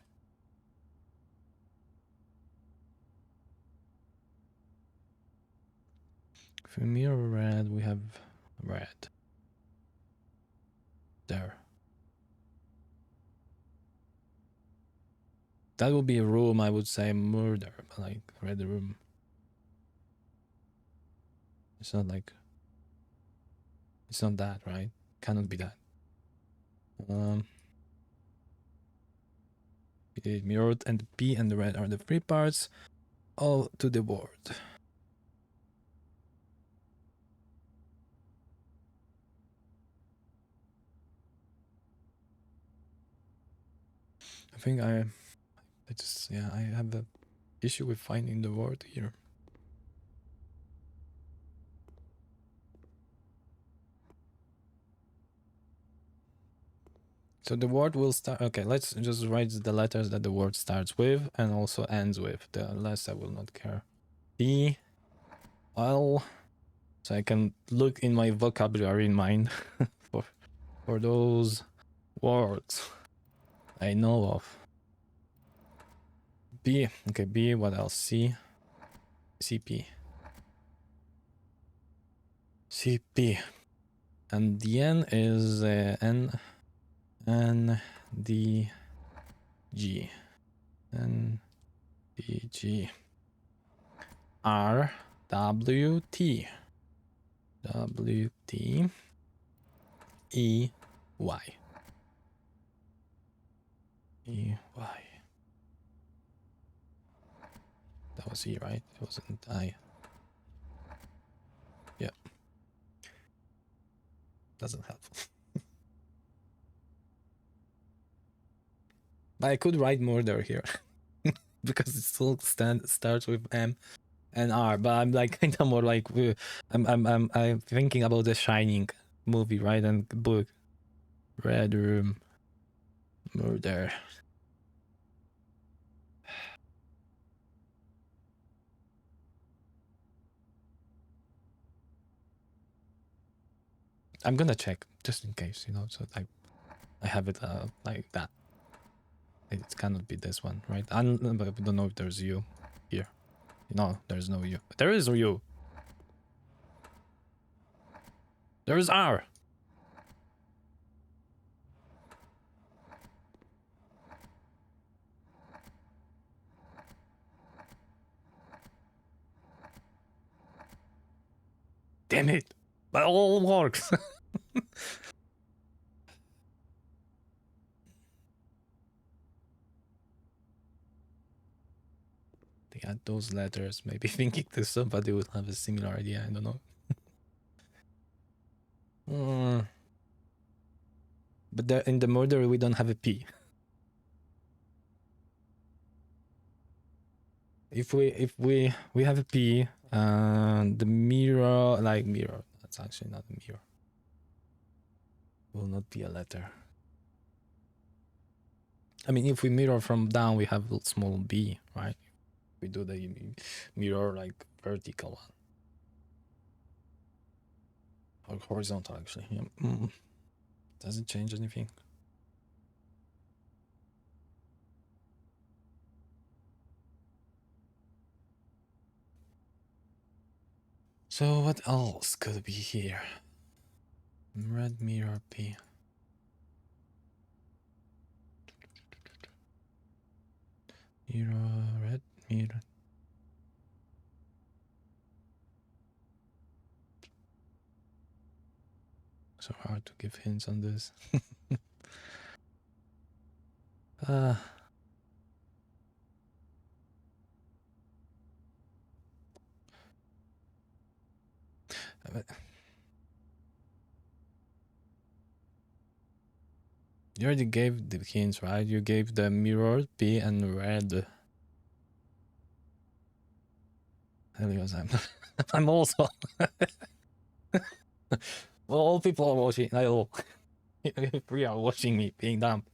If we mirror red, we have red. There. That would be a room, I would say murder, but like red room. It's not like, it's not that, right? Cannot be that. It mirrored and the P and the red are the three parts. All to the board. I think I have the issue with finding the word here. So the word will start. Okay, let's just write the letters that the word starts with and also ends with. The rest I will not care. D, L, so I can look in my vocabulary in mind for those words I know of. B, okay, B, what else? C, CP. CP. And the N is N, D, G. N, D, G. R, W, T. W, T. E, Y. E, Y. That was E, right? It wasn't I. Yeah. Doesn't help. But I could write murder here because it still starts with M and R. But I'm like kind of more like I'm thinking about the Shining movie, right? And book, Red Room, murder. I'm gonna check just in case, you know, so I have it like that. It cannot be this one, right? I don't know if there's U here. No, there's no U. There is U. There is R. Damn it! But all works. They add those letters, maybe thinking that somebody would have a similar idea. I don't know. But there, in the murder, we don't have a P. If we have a P, the mirror, like mirror, that's actually not a mirror. Will not be a letter. I mean, if we mirror from down, we have a small b, right? We do the mirror like vertical one. Or horizontal, actually. Yeah. Doesn't change anything. So what else could be here? Red mirror P. Mirror, red mirror. So hard to give hints on this. You already gave the hints, right? You gave the mirror P and red. Helios, I'm also. Well, all people are watching. I all. Three are watching me being dumb.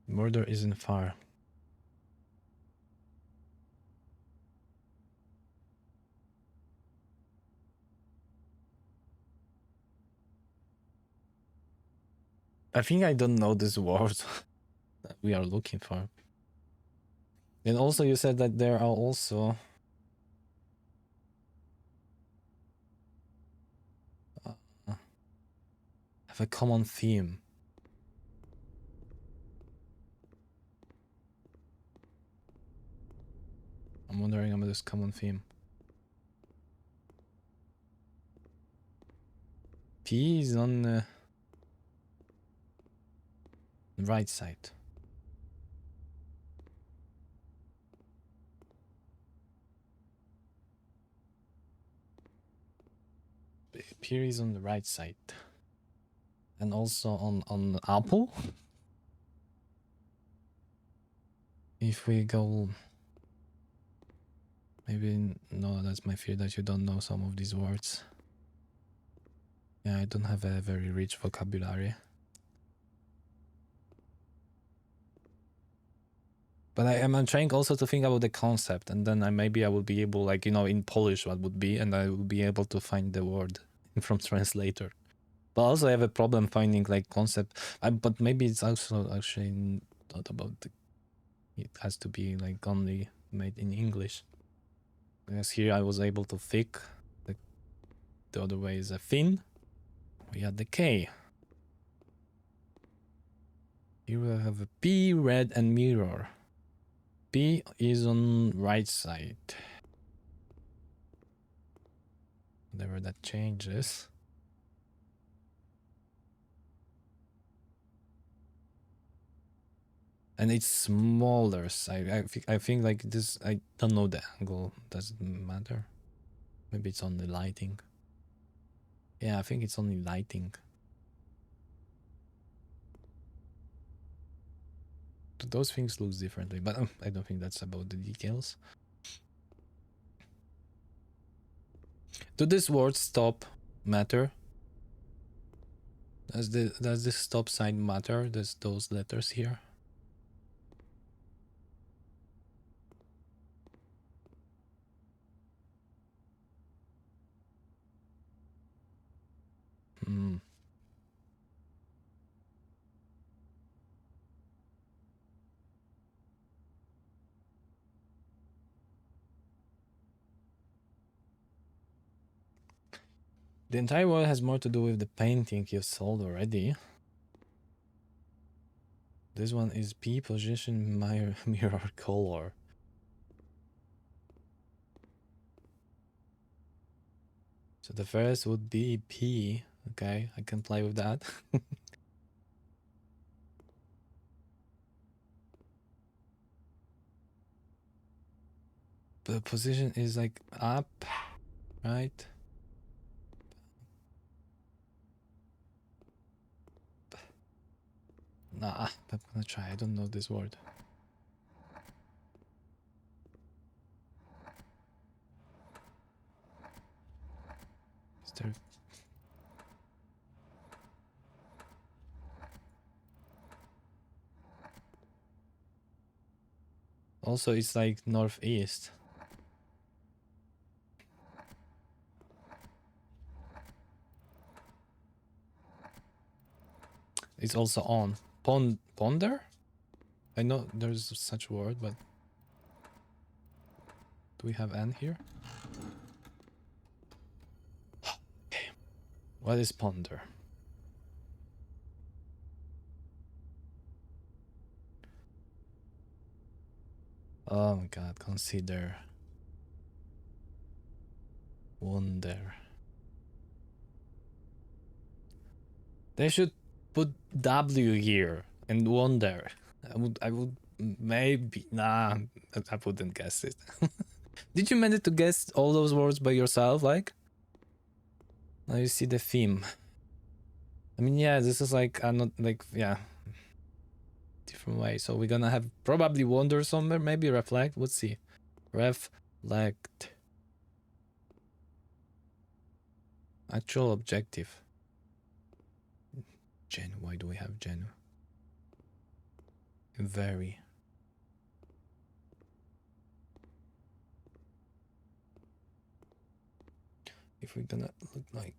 Murder isn't far. I think I don't know this word that we are looking for. And also you said that there are also have a common theme. I'm wondering about this common theme. P is on the right side. P is on the right side. And also on Apple. If we go... Maybe... No, that's my fear that you don't know some of these words. Yeah, I don't have a very rich vocabulary. But I'm trying also to think about the concept, and then maybe I will be able, like, you know, in Polish what would be, and I will be able to find the word from translator. But also I have a problem finding like concept. But maybe it's also actually not about the... It has to be like only made in English. Because here I was able to think. The other way is a thin. We had the K. Here we have a P, red, and mirror. P is on right side. Whatever that changes. And it's smaller side. I think like this. I don't know the angle. Doesn't matter. Maybe it's only lighting. Yeah, I think it's only lighting. Those things look differently, but I don't think that's about the details. Do this word stop matter? Does this stop sign matter? Does those letters here? The entire world has more to do with the painting you've sold already. This one is P position mirror color. So the first would be P. Okay, I can play with that. The position is like up, right? Nah, I'm gonna try. I don't know this word. Is there... Also, it's like northeast. It's also on. Ponder? I know there's such a word, but do we have N here? Okay. What is ponder? Oh my god, consider. Wonder. They should put W here and wonder. I would maybe, nah, I wouldn't guess it. Did you manage to guess all those words by yourself, like? Now you see the theme. I mean, yeah, this is like, I'm not like, yeah, different way. So we're gonna have probably wonder somewhere, maybe reflect. Let's see. Reflect. Actual objective. Gen, why do we have Gen? Very. If we're gonna look like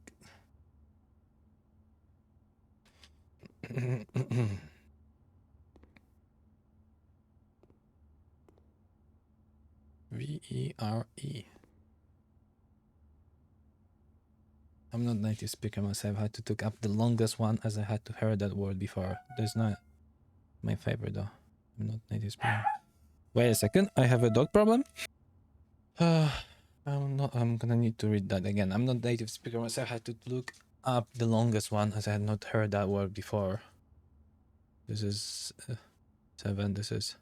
VERE. I'm not native speaker myself. I had to look up the longest one as I had to hear that word before. There's not my favorite though. I'm not native speaker. Wait a second, I have a dog problem. I'm gonna need to read that again. I'm not native speaker myself. I had to look up the longest one as I had not heard that word before. This is 7. This is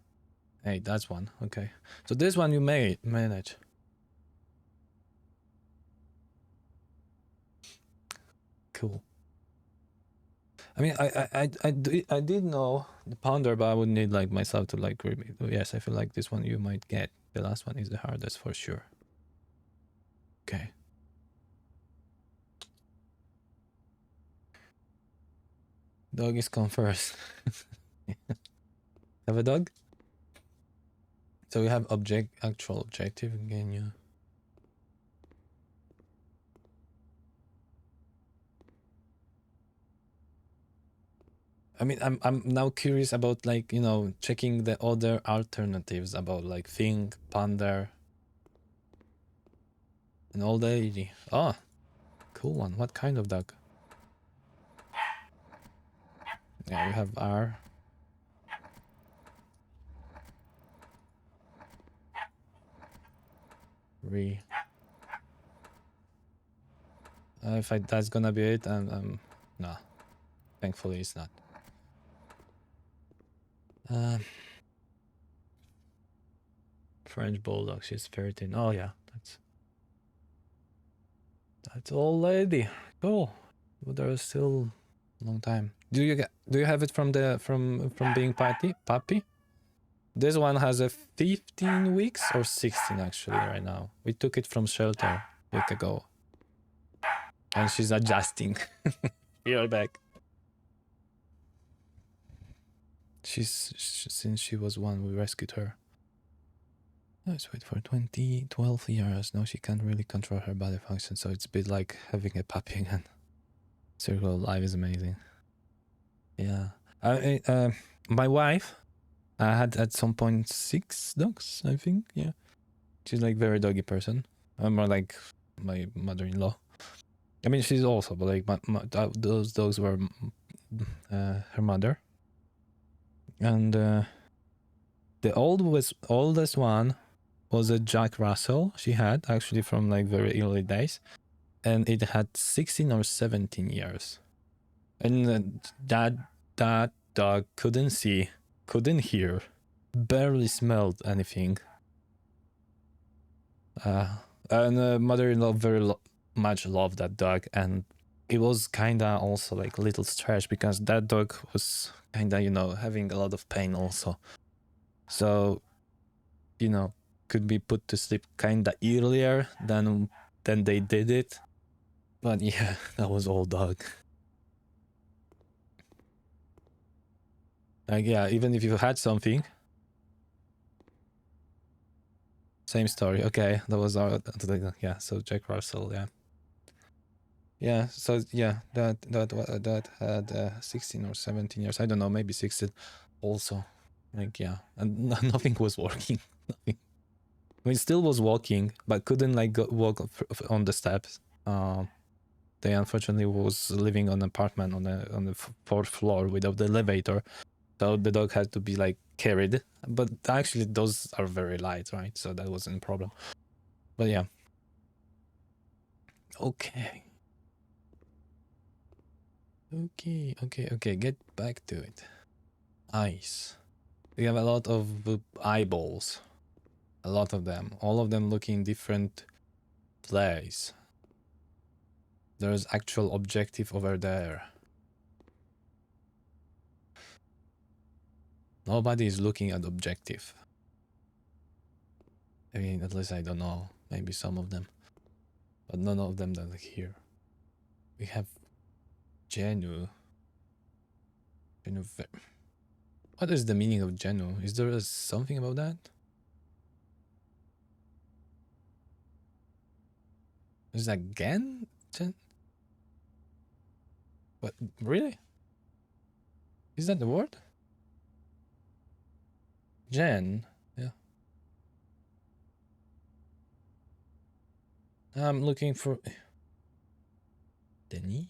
8. That's one. Okay. So this one you may manage. Cool. I mean, I did know the pounder, but I would need like myself to like read it. Yes, I feel like this one you might get. The last one is the hardest for sure. Okay. Dog is come first. Have a dog? So we have actual objective again, yeah. I mean, I'm now curious about like, you know, checking the other alternatives about like think, ponder, and old age. Oh, cool one. What kind of dog? Yeah, we have R. Re. If that's gonna be it, nah. Thankfully, it's not. French bulldog. She's 13. Oh yeah, that's old lady. Cool. But there is still a long time. Do you have it from being puppy? This one has a 15 weeks or 16 actually right now. We took it from shelter a week ago. And she's adjusting. You're back. Since she was 1, we rescued her. Let's wait for 12 years. Now she can't really control her body function, so it's a bit like having a puppy again. Circle life is amazing. Yeah. My wife had at some point 6 dogs, I think. Yeah. She's like very doggy person. I'm more like my mother-in-law. I mean, she's also, but like those dogs were her mother. And the oldest one was a Jack Russell she had actually from like very early days. and it had 16 or 17 years. And that dog couldn't see, couldn't hear, barely smelled anything. And mother-in-law very much loved that dog, and it was kinda also like a little stressed because that dog was kinda, you know, having a lot of pain also. So, you know, could be put to sleep kinda earlier than they did it. But yeah, that was all dog. Like, yeah, even if you had something, same story. Okay, that was our, yeah, so Jack Russell, yeah. Yeah, so yeah, that had 16 or 17 years. I don't know, maybe 16 also. Like, yeah, and nothing was working. Nothing. I mean, still was walking, but couldn't like walk on the steps. They unfortunately was living on an apartment on the fourth floor without the elevator, so the dog had to be like carried. But actually, those are very light, right? So that wasn't a problem. But yeah. Okay. Okay. Get back to it. Eyes. We have a lot of eyeballs. A lot of them. All of them looking different place. There's actual objective over there. Nobody is looking at objective. I mean, at least I don't know. Maybe some of them. But none of them that are here. We have Genu. What is the meaning of Genu? Is there something about that? Is that Gen? What? Really? Is that the word? Gen? Yeah. I'm looking for... Denis?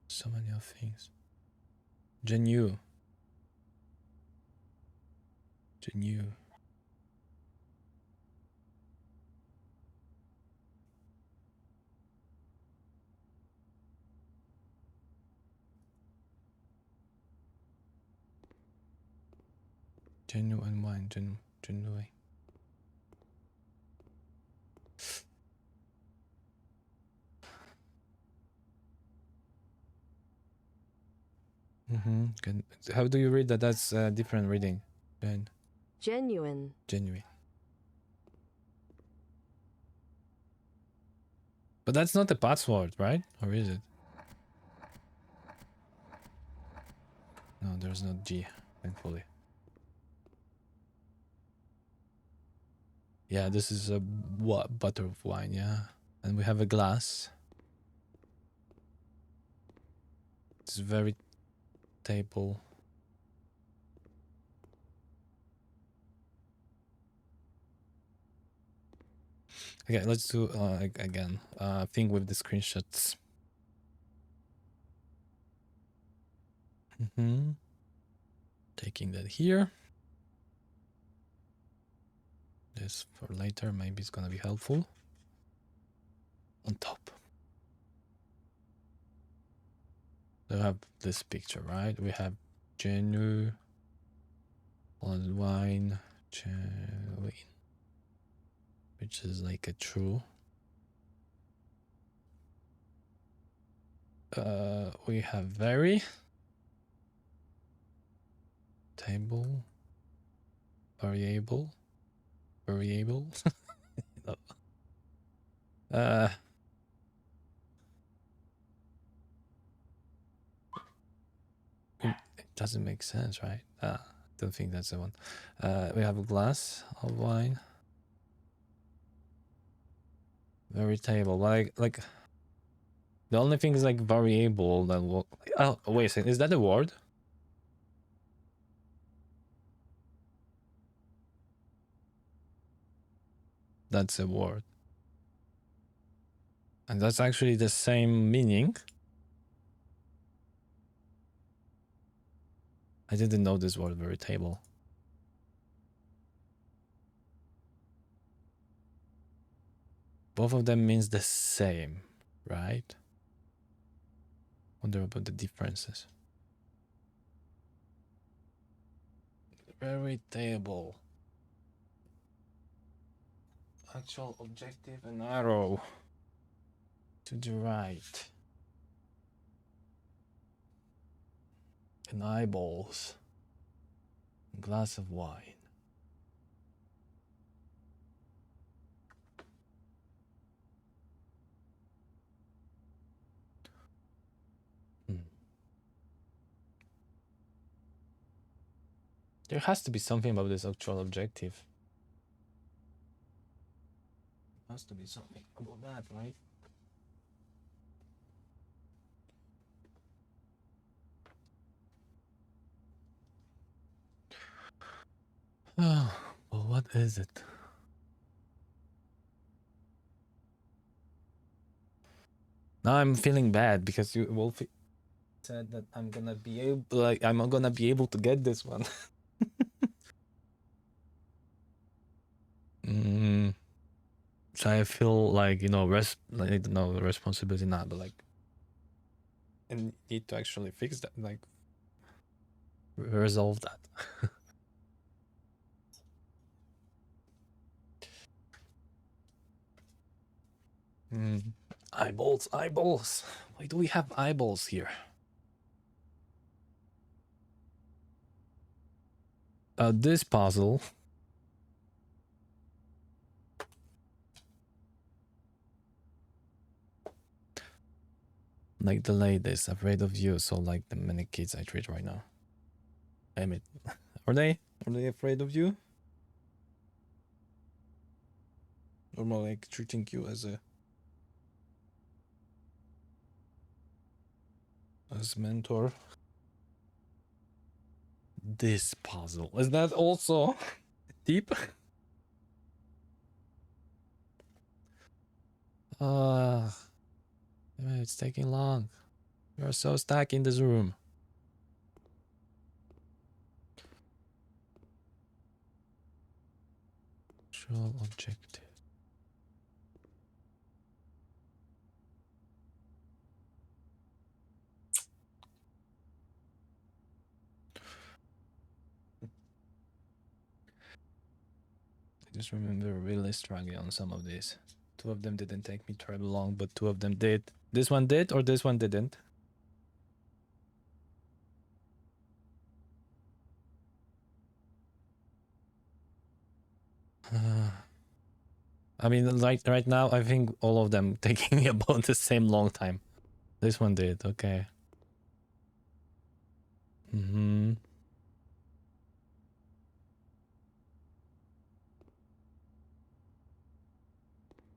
So many of things. Genu. Genuine wine. Genuine. How do you read that? That's a different reading. Genuine. But that's not the password, right? Or is it? No, there's no G, thankfully. Yeah, this is a butter of wine, yeah. And we have a glass. It's very table. Okay, let's do again. Thing with the screenshots. Taking that here. This for later, maybe it's gonna be helpful. On top. We have this picture, right? We have Genu, wine, genuine, which is like a true. We have very table, variable. It doesn't make sense, right? Don't think that's the one. We have a glass of wine. Very table, like the only thing is like variable that will. Oh, wait a second, is that a word? That's a word. And that's actually the same meaning. I didn't know this word, very table. Both of them means the same. right? Wonder about the differences. Very table. Actual objective and arrow to the right. And eyeballs. Glass of wine. There has to be something about this actual objective. There has to be something about that, right? Oh, well, what is it? Now I'm feeling bad because you Wolfie said that I'm gonna be able to get this one. So I feel like, you know, responsibility not, but like I need to actually fix that, like resolve that. Eyeballs. Why do we have eyeballs here? This puzzle. Like the lady is afraid of you, so like the many kids I treat right now. I mean, are they afraid of you? Or more like treating you as mentor? This puzzle, is that also deep? It's taking long. We are so stuck in this room. Actual objective. I just remember really struggling on some of these. Two of them didn't take me terribly long, but two of them did. This one did, or this one didn't? I mean, like right now, I think all of them taking me about the same long time. This one did, okay.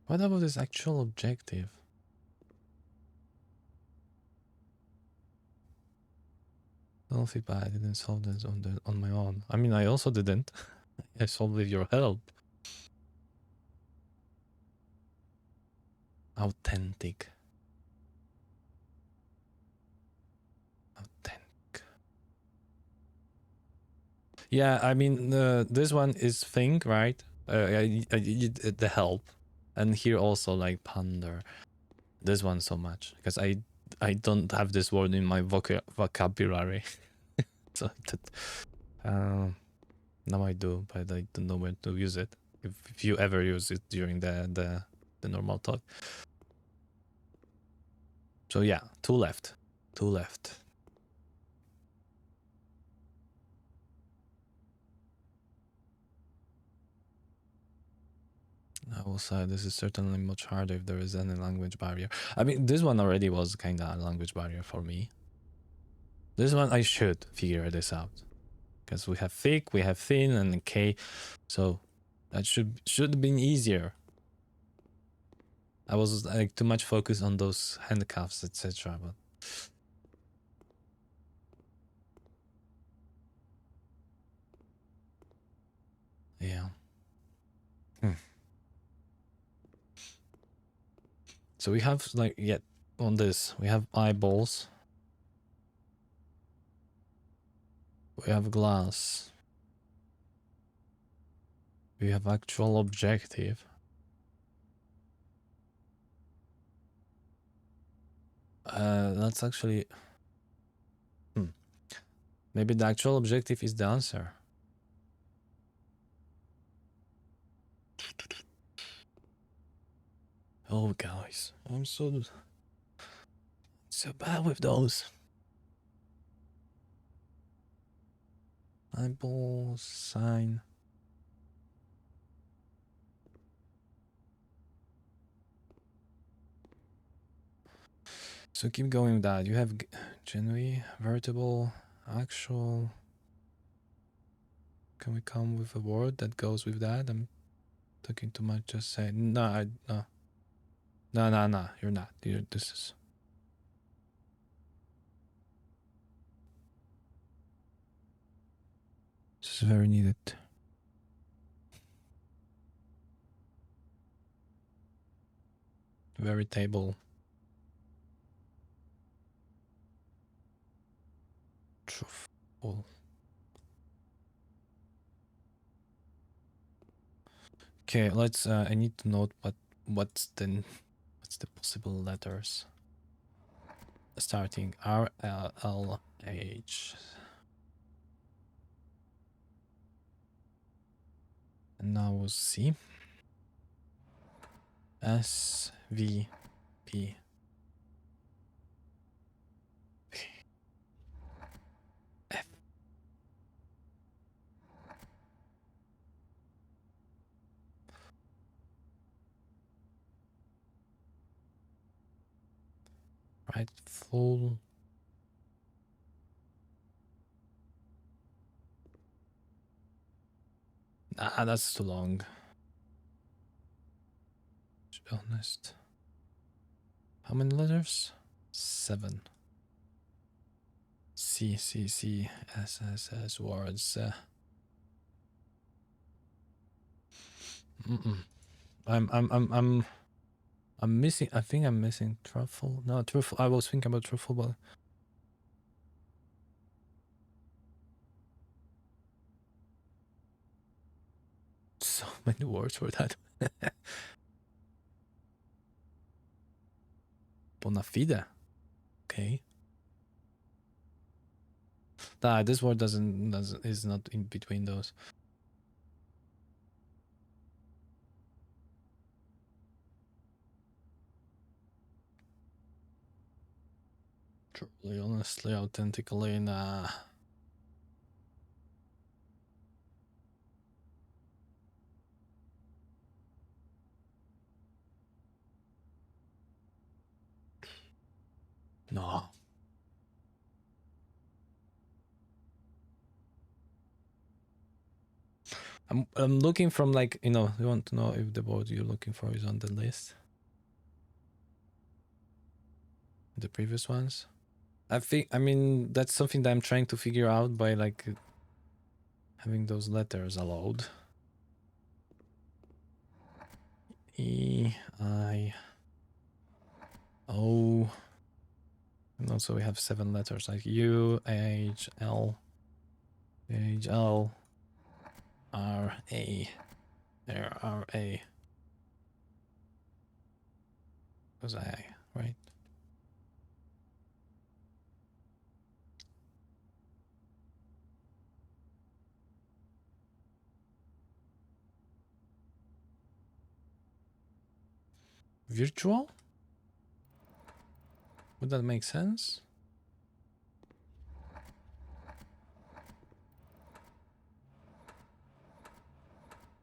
What about this actual objective? Don't feel bad. I didn't solve this on my own. I mean, I also didn't. I solved with your help. Authentic. Yeah, I mean, this one is think, right? The help, and here also like ponder. This one so much because I don't have this word in my vocabulary. So now I do, but I don't know when to use it. If you ever use it during the normal talk. So yeah, two left. I will say this is certainly much harder if there is any language barrier. I mean, this one already was kind of a language barrier for me. This one I should figure this out because we have thick, we have thin, and K, so that should have been easier. I was like too much focused on those handcuffs, etc. But yeah. So we have like on this we have eyeballs. We have glass. We have actual objective. That's actually... Maybe the actual objective is the answer. Oh, guys, I'm so bad with those. Eyeball, sign. So keep going with that. You have genuine, vertible, actual. Can we come with a word that goes with that? I'm talking too much. Just say no. No. You're not. This is very needed. Very table. Truthful. Okay, let's. I need to note what's the possible letters. Starting R L H. And now C. S V P. F. Right, full. Ah, that's too long. To be honest. How many letters? 7. C S S words. I'm missing. I think I'm missing truffle. No, truffle. I was thinking about truffle, but so many words for that. Bona fide. Okay. Nah, this word is not in between those. Truly, honestly, authentically, nah. No. I'm looking from, like, you want to know if the word you're looking for is on the list. The previous ones. I mean, that's something that I'm trying to figure out by, like, having those letters allowed. E, I, O. And also we have 7 letters, like U, H, L, H, L, R, A, R, A. Was I, right? Virtual? Would that make sense?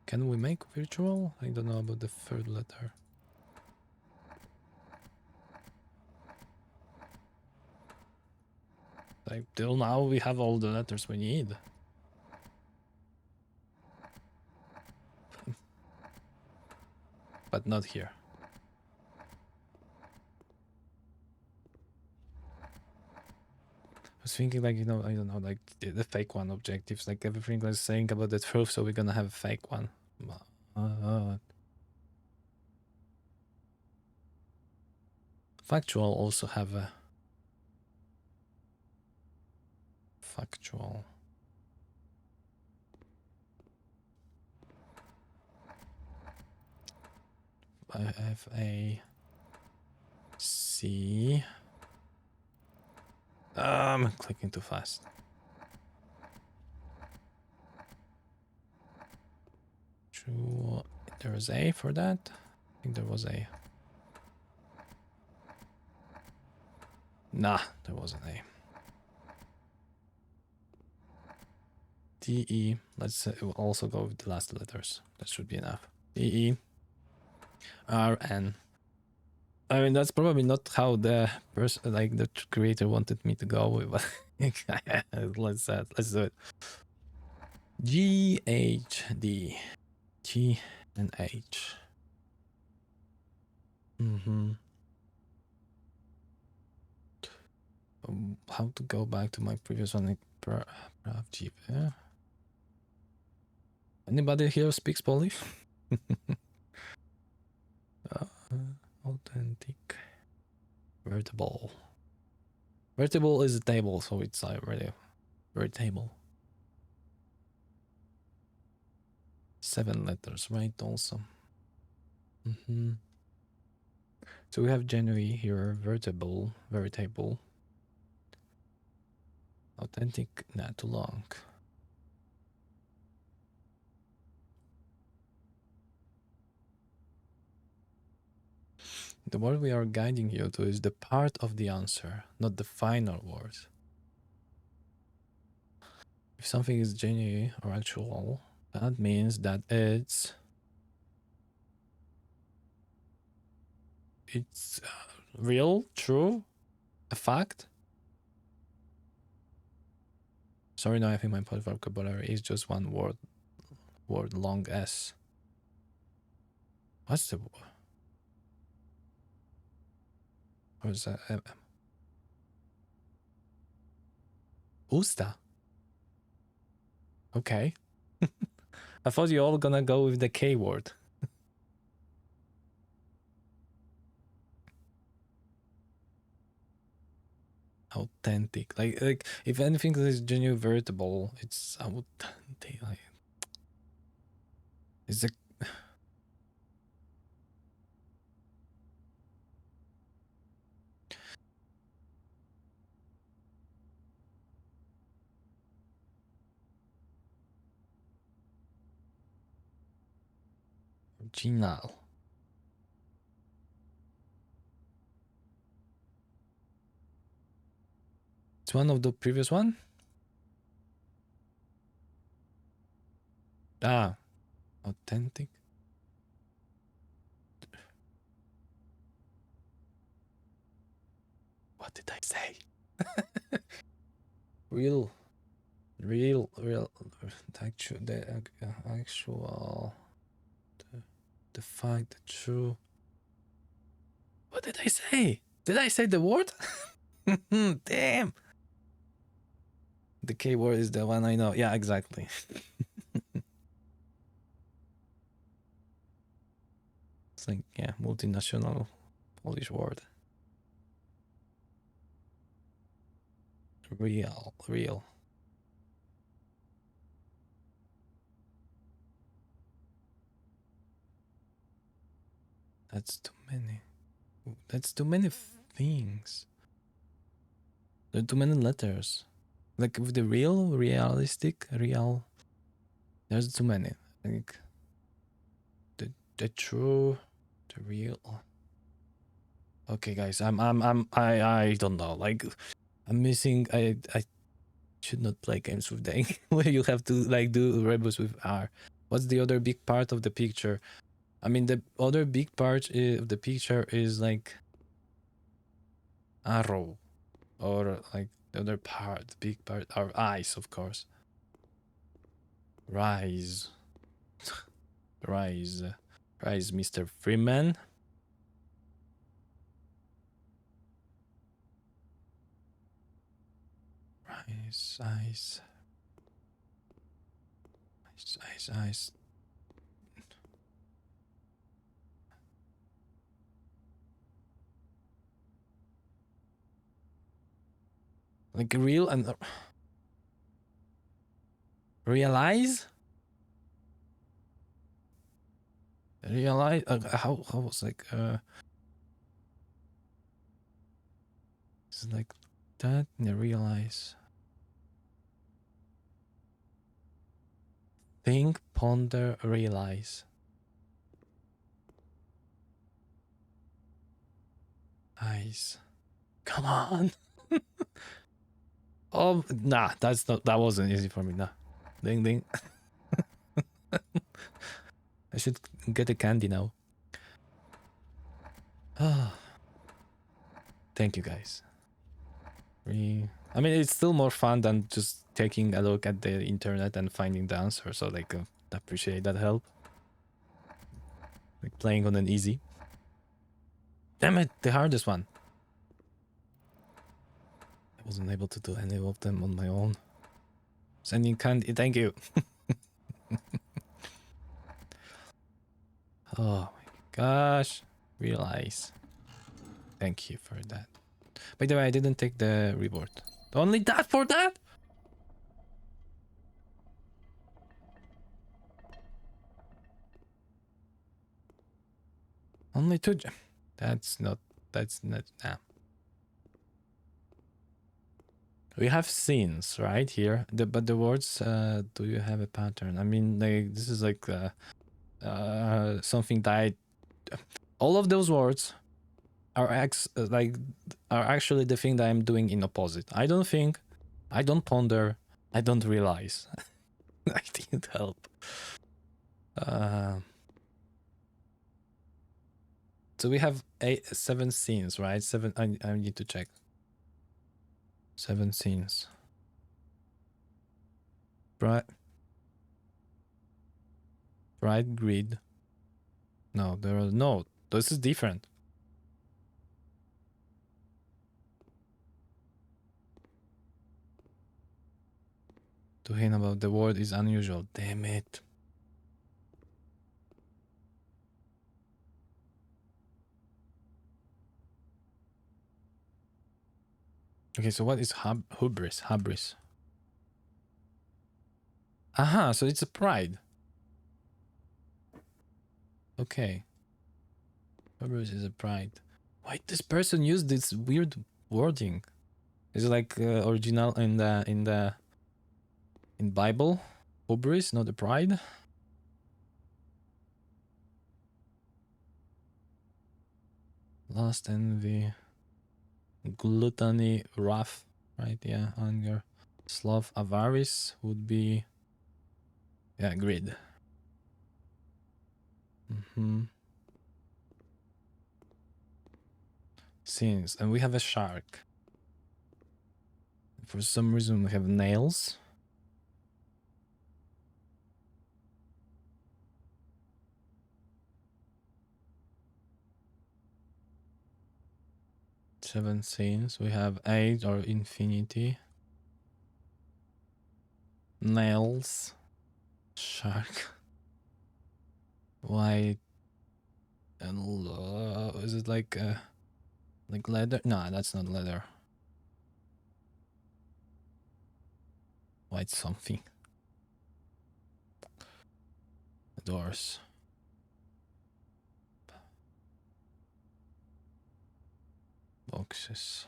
Can we make virtual? I don't know about the 3rd letter. Like, till now we have all the letters we need. But not here. I was thinking, like, I don't know, like the fake one objectives, like everything was saying about the truth, so we're gonna have a fake one. Factual also have a factual. I have a C. I'm clicking too fast. True. There was A for that. I think there was A. Nah, there wasn't A. D E. Let's we'll also go with the last letters. That should be enough. D E. R N. I mean, that's probably not how the person, like the creator, wanted me to go with, but let's do it. G H D. G and H. How to go back to my previous one? Anybody here speaks Polish? Authentic. Vertable. Vertable is a table, so it's already vertable. 7 letters, right? Also. So we have January here, vertable, authentic, not too long. The word we are guiding you to is the part of the answer, not the final word. If something is genuine or actual, that means that it's real, true, a fact. Sorry, no, I think my vocabulary is just one word long S. What's the word? Or is that Usta? Okay. I thought you all gonna go with the K word. Authentic. Like if anything is genuine vertable, it's authentic. Like, it's a original. It's one of the previous one. Ah, authentic. What did I say? real, actual, the fact, the true. What did I say? Did I say the word? Damn. The K word is the one I know. Yeah, exactly. It's like, yeah, multinational Polish word. Real. That's too many. That's too many things. There are too many letters. Like with the realistic, real. There's too many. Like the true, the real. Okay, guys, I don't know. Like, I'm missing. I should not play games with the where you have to like do rebus with R. What's the other big part of the picture? I mean, the other big part of the picture is like arrow, or like the other part, big part, are eyes, of course. Rise, rise, Mr. Freeman. Rise, eyes. Like real and realize. How was like it's like that and realize. Think, ponder, realize. Eyes. Come on. Oh, nah, that wasn't easy for me. Nah. Ding ding. I should get a candy now. Ah. Thank you guys. I mean, it's still more fun than just taking a look at the internet and finding the answer, so like appreciate that help. Like playing on an easy. Damn it, the hardest one. I wasn't able to do any of them on my own. Sending candy, thank you. Oh my gosh. Realize. Thank you for that. By the way, I didn't take the reward. Only that for that? Only 2. That's not, nah. We have scenes right here, but the words, do you have a pattern? I mean, like, this is like something that all of those words are actually the thing that I'm doing in opposite. I don't think, I don't ponder, I don't realize. I didn't help. So we have 7 scenes, right? 7. I need to check. 7 scenes. Bright grid. No, there are no. This is different. To hint about the word is unusual. Damn it. Okay, so what is hubris? Hubris. Aha, so it's a pride. Okay. Hubris is a pride. Why this person used this weird wording? Is it like original in Bible? Hubris, not a pride. Lust, envy, gluttony, wrath, right? Yeah, anger, sloth, avarice would be, yeah, greed. Sins, and we have a shark. For some reason, we have nails. Seven sins. We have 8 or infinity. Nails. Shark. White. And is it like leather? No, that's not leather. White something. Doors. Boxes.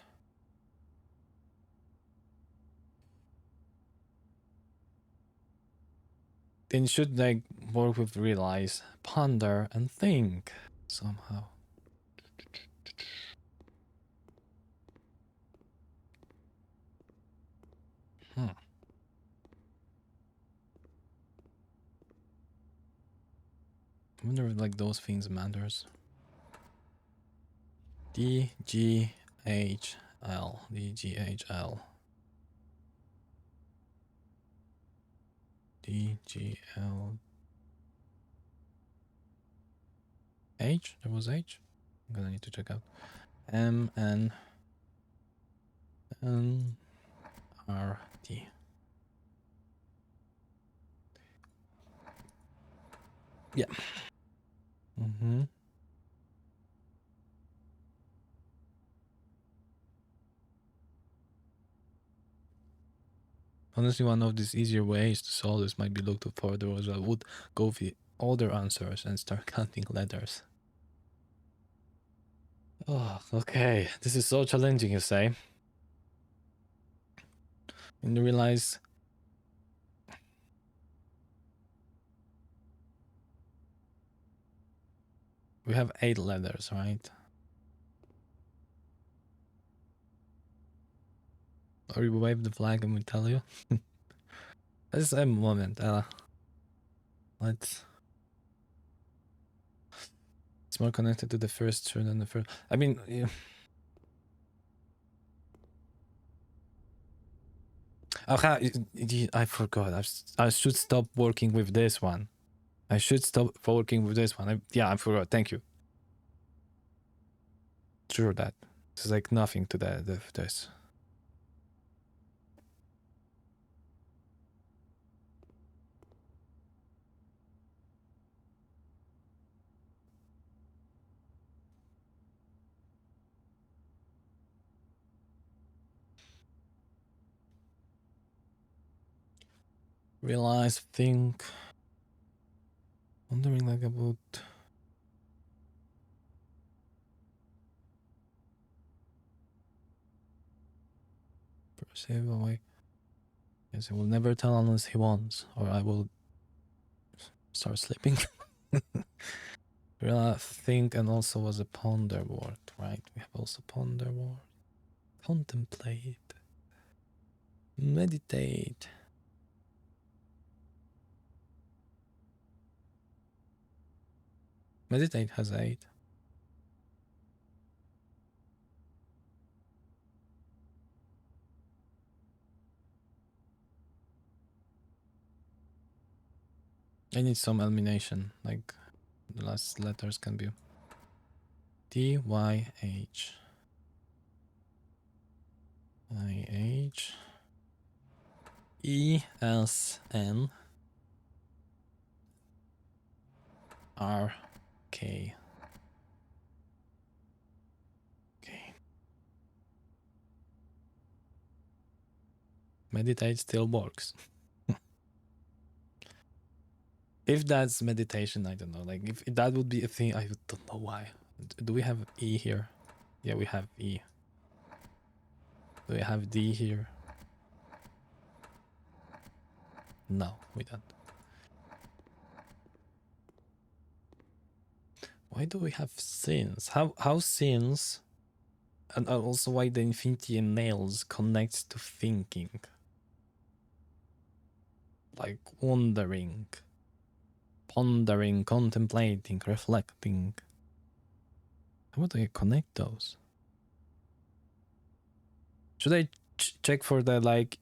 Then should like work with realize, ponder, and think somehow. I wonder if like those things matters. DGHL. DGHL. DGL. H? There was H? I'm gonna need to check out. MNRT. Yeah. Honestly, one of these easier ways to solve this might be look to further as I would go with the older answers and start counting letters. Oh, okay. This is so challenging, you say? And you realize we have 8 letters, right? Or you wave the flag and we tell you. This is a moment. It's more connected to the first turn than the first. I mean, yeah. Okay, I forgot. I should stop working with this one. I should stop working with this one. Yeah, I forgot. Thank you. Sure, that it's like nothing to this. Realize, think, wondering like about. Perceive away. Yes, he will never tell unless he wants, or I will start sleeping. Realize, think, and also was a ponder word, right? We have also ponder word. Contemplate. Meditate. Meditate has 8. I need some elimination, like the last letters can be D, Y, H. I, H. E, S, N. R, K. Okay. Meditate still works. If that's meditation, I don't know. Like if that would be a thing, I don't know why. Do we have E here? Yeah, we have E. Do we have D here? No, we don't. Why do we have sins? How sins, and also why the infinity and nails connects to thinking, like wondering, pondering, contemplating, reflecting. How do I connect those? Should I check for the like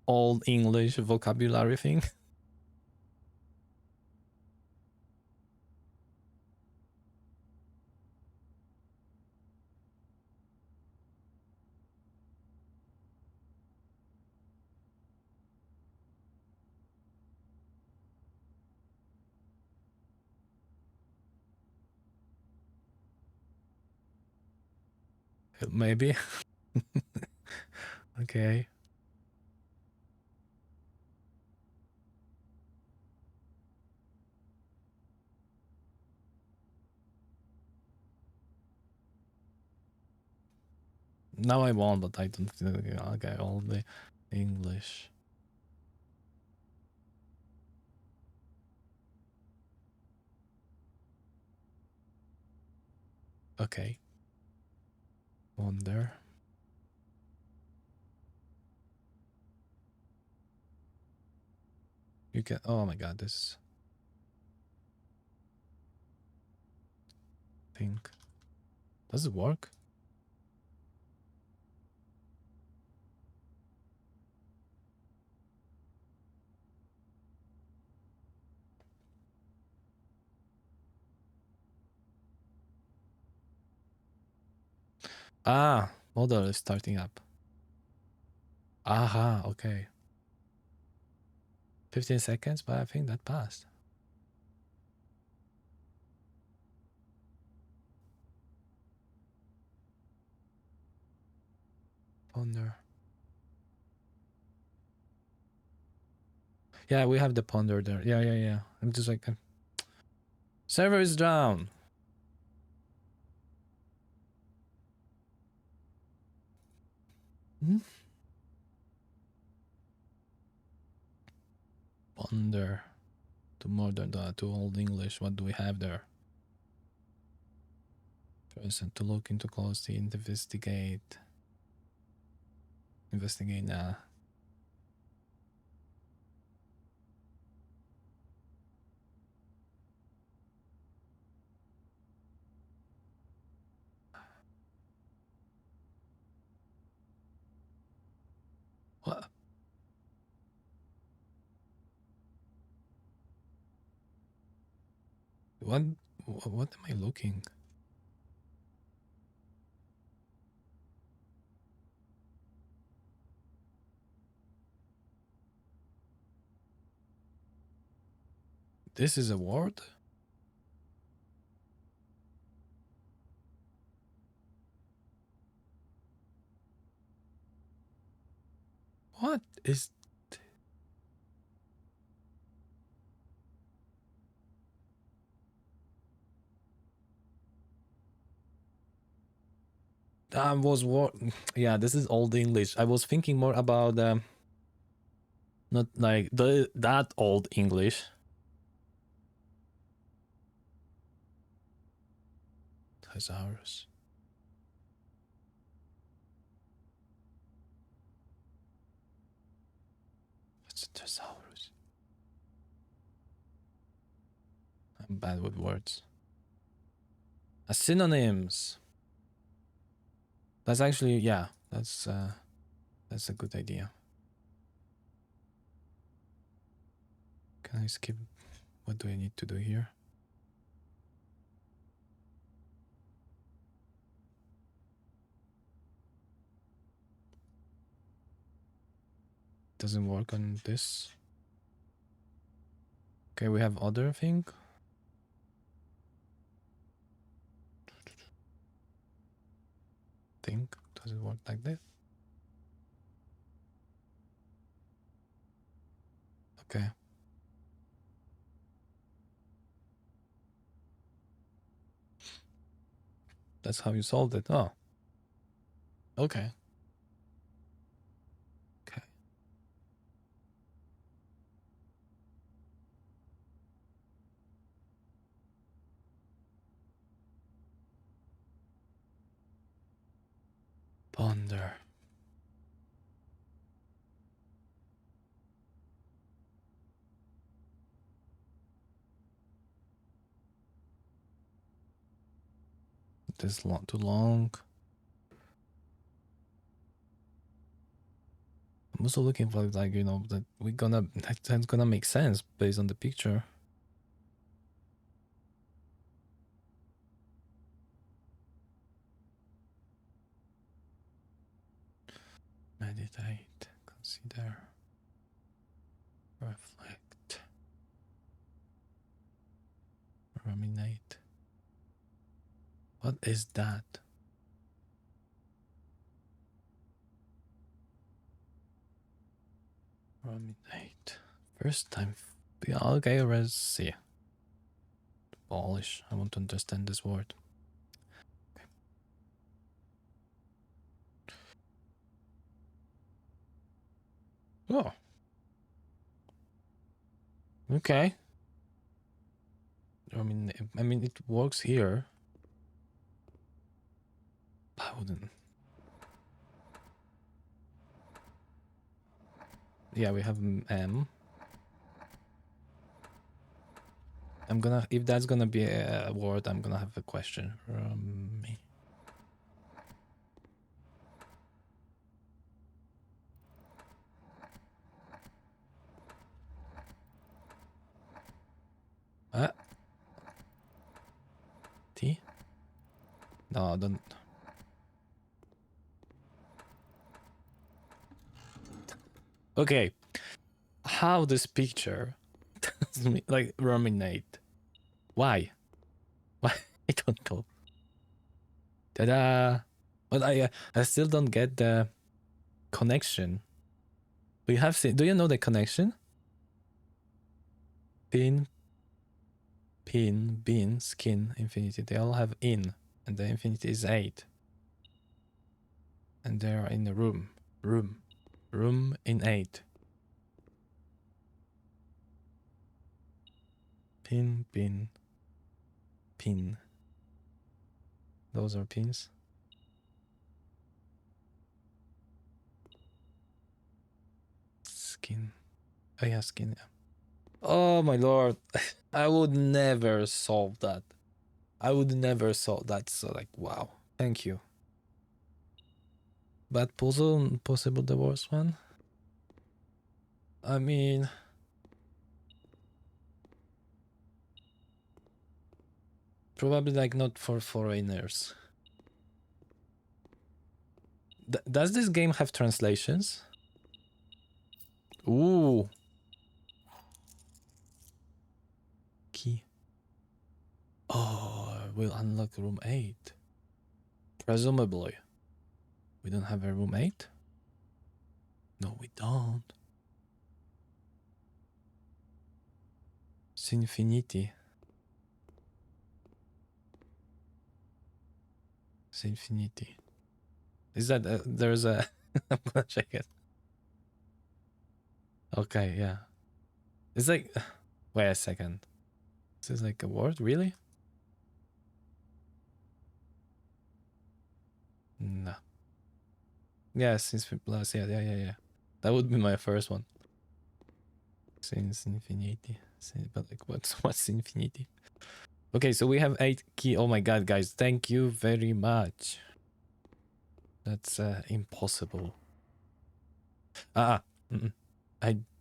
old English vocabulary thing? Maybe. Okay. Now I won't, but I don't think I'll get all the English. Okay. Wonder. You can. Oh my god, this. Think. Does it work? Ah, model is starting up. Aha, okay. 15 seconds, but I think that passed. Ponder. Yeah, we have the ponder there. Yeah. I'm just like, server is down. Hmm? Ponder. To modern, to Old English. What do we have there? Present. To look into closely. Investigate. Investigate. What? What am I looking? This is a word? What is... Yeah, this is Old English. I was thinking more about not like that Old English. Thesaurus. What's a thesaurus? I'm bad with words. Synonyms. That's actually, yeah, that's a good idea. Can I skip? What do I need to do here? Doesn't work on this. Okay, we have other thing. Does it work like this? Okay. That's how you solved it. Oh. Okay. Okay. Ponder. This too long. I'm also looking for, like, you know, that that's gonna make sense based on the picture. Meditate, consider, reflect, ruminate. What is that? Ruminate. First time. Yeah, okay, let's see. Polish. I want to understand this word. Oh. Okay. I mean, it works here. I wouldn't. Yeah, we have M. I'm gonna, if that's gonna be a word, I'm gonna have a question. T? No, don't. Okay. How this picture tells me, like, ruminate. Why? Why? I don't know. Ta-da! But I still don't get the connection. Do you know the connection? Pin, bin, skin, infinity. They all have in, and the infinity is 8. And they are in the room in 8. Pin, pin, pin. Those are pins. Skin. Oh yeah, skin. Yeah. Oh my lord. I would never solve that. I would never solve that. So like, wow. Thank you. Bad puzzle, possible the worst one. I mean, probably like not for foreigners. Does this game have translations? Ooh. Key. Oh, we'll unlock room 8. Presumably. We don't have a room 8? No, we don't. Sinfinity. Sinfinity. Is that there's a I'm gonna check it. Okay, yeah. It's like wait a second. This is like a word, really? No. Yeah, since plus, yeah. That would be my first one. Since infinity. But like what's infinity? Okay, so we have 8 key. Oh my god, guys, thank you very much. That's impossible. I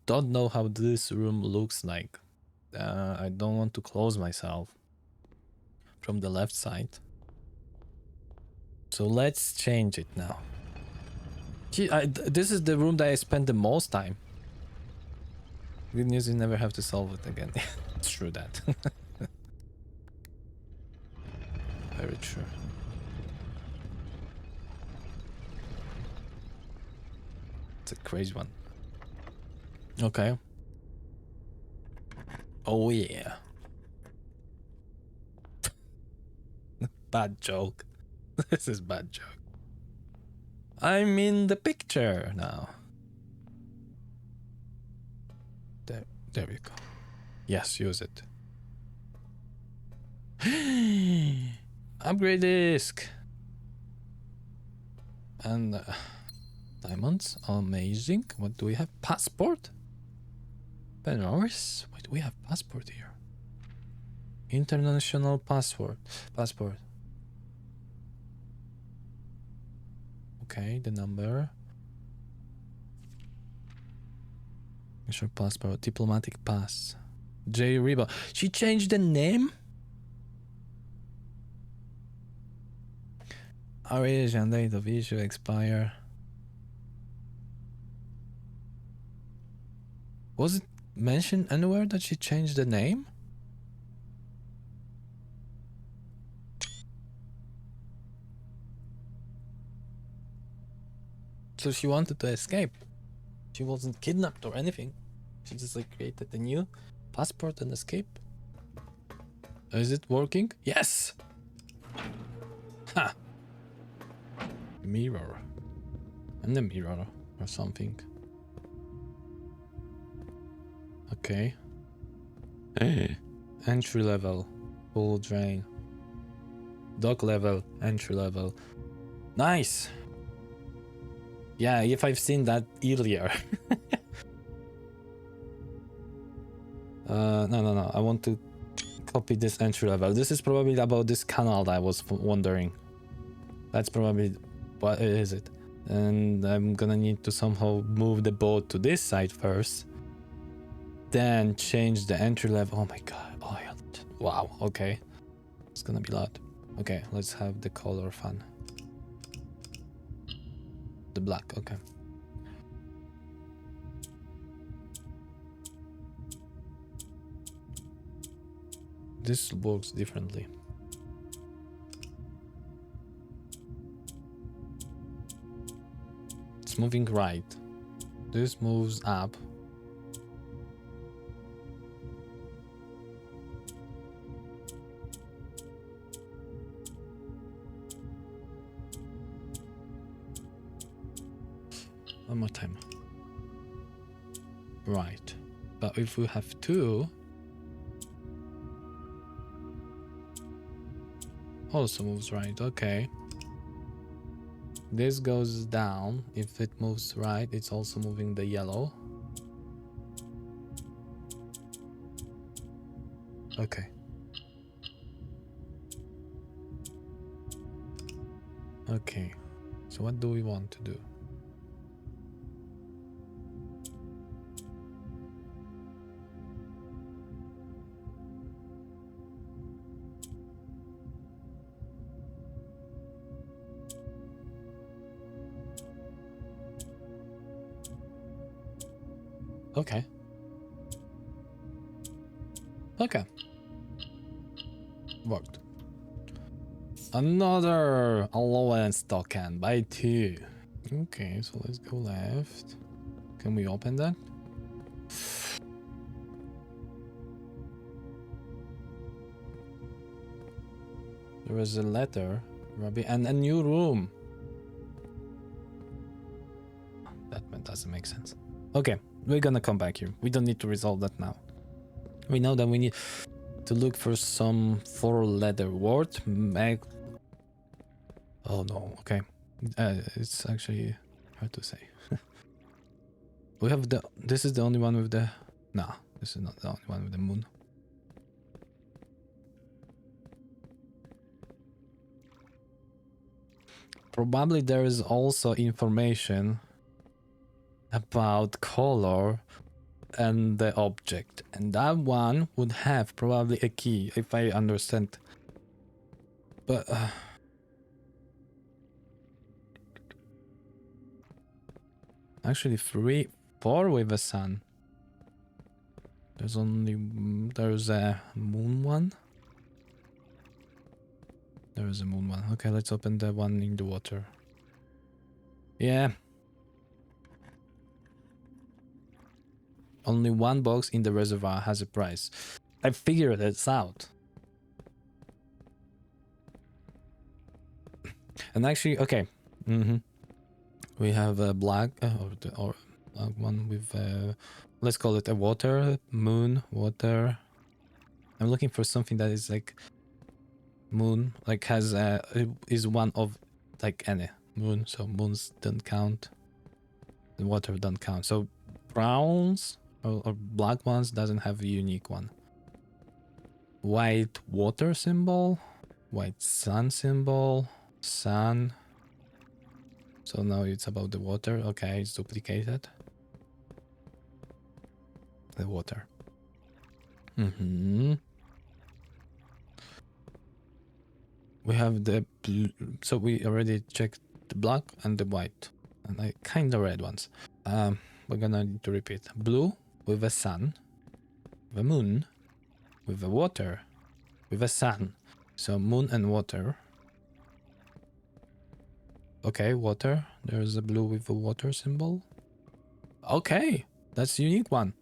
don't know how this room looks like. I don't want to close myself from the left side. So let's change it now. Gee, this is the room that I spent the most time. Good news, you never have to solve it again. It's true that. Very true. It's a crazy one. Okay. Oh yeah. Bad joke. This is bad joke. I'm in the picture now. There we go. Yes, use it. Upgrade disc. And diamonds. Amazing. What do we have? Passport? Benares? Wait, we have passport here. International passport. Okay, the number. National passport. Diplomatic pass. J. Riba. She changed the name? Age and date of issue expire. Was it mentioned anywhere that she changed the name? So she wanted to escape. She wasn't kidnapped or anything. She just like created a new passport and escape. Is it working? Yes! Ha! Mirror. And a mirror or something. Okay. Entry level. Full drain. Dock level. Entry level. Nice! Yeah, if I've seen that earlier. No. I want to copy this entry level. This is probably about this canal that I was wondering. That's probably what is it. And I'm gonna need to somehow move the boat to this side first. Then change the entry level. Oh my god. Oh yeah. Wow. Okay. It's gonna be loud. Okay, let's have the color fun. The black. Okay. This works differently. It's moving right. This moves up. One more time. Right. But if we have two, also moves right. Okay. This goes down. If it moves right, it's also moving the yellow. Okay. Okay. So what do we want to do? Okay. Okay. Worked. Another allowance token by 2. Okay, so let's go left. Can we open that? There was a letter, Robbie, and a new room. That doesn't make sense. Okay, we're gonna come back here. We don't need to resolve that now. We know that we need to look for some 4-letter word. Oh no, okay. It's actually hard to say. We have the... This is the only one with the... Nah, this is not the only one with the moon. Probably there is also information about color and the object, and that one would have probably a key, if I understand. But actually 4 with a sun. There's a moon one. There is a moon one. Okay, let's open the one in the water. Yeah. Only 1 box in the reservoir has a price. I figured this out. And actually, okay. We have a black or one with let's call it a water, moon, water. I'm looking for something that is like moon, like has is one of like any moon, so moons don't count. The water don't count. So browns or black ones doesn't have a unique one. White water symbol, white sun symbol, sun. So now it's about the water. Okay, it's duplicated. The water. We have the blue. So we already checked the black and the white, and I kind of red ones. We're gonna need to repeat. Blue with a sun, with a moon, with a water, with a sun. So moon and water. Okay, water. There's a blue with a water symbol. Okay, that's a unique one.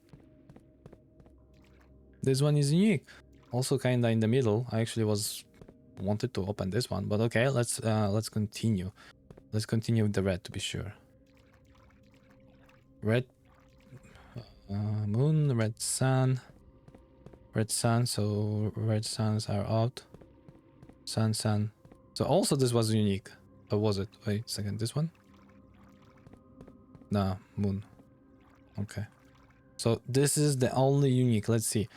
This one is unique. Also kinda in the middle. I actually wanted to open this one, but okay, let's continue. Let's continue with the red to be sure. Red moon, red sun. Red sun, so red suns are out. Sun. So also this was unique. Or was it? Wait a second, this one? Nah, moon. Okay. So this is the only unique. Let's see.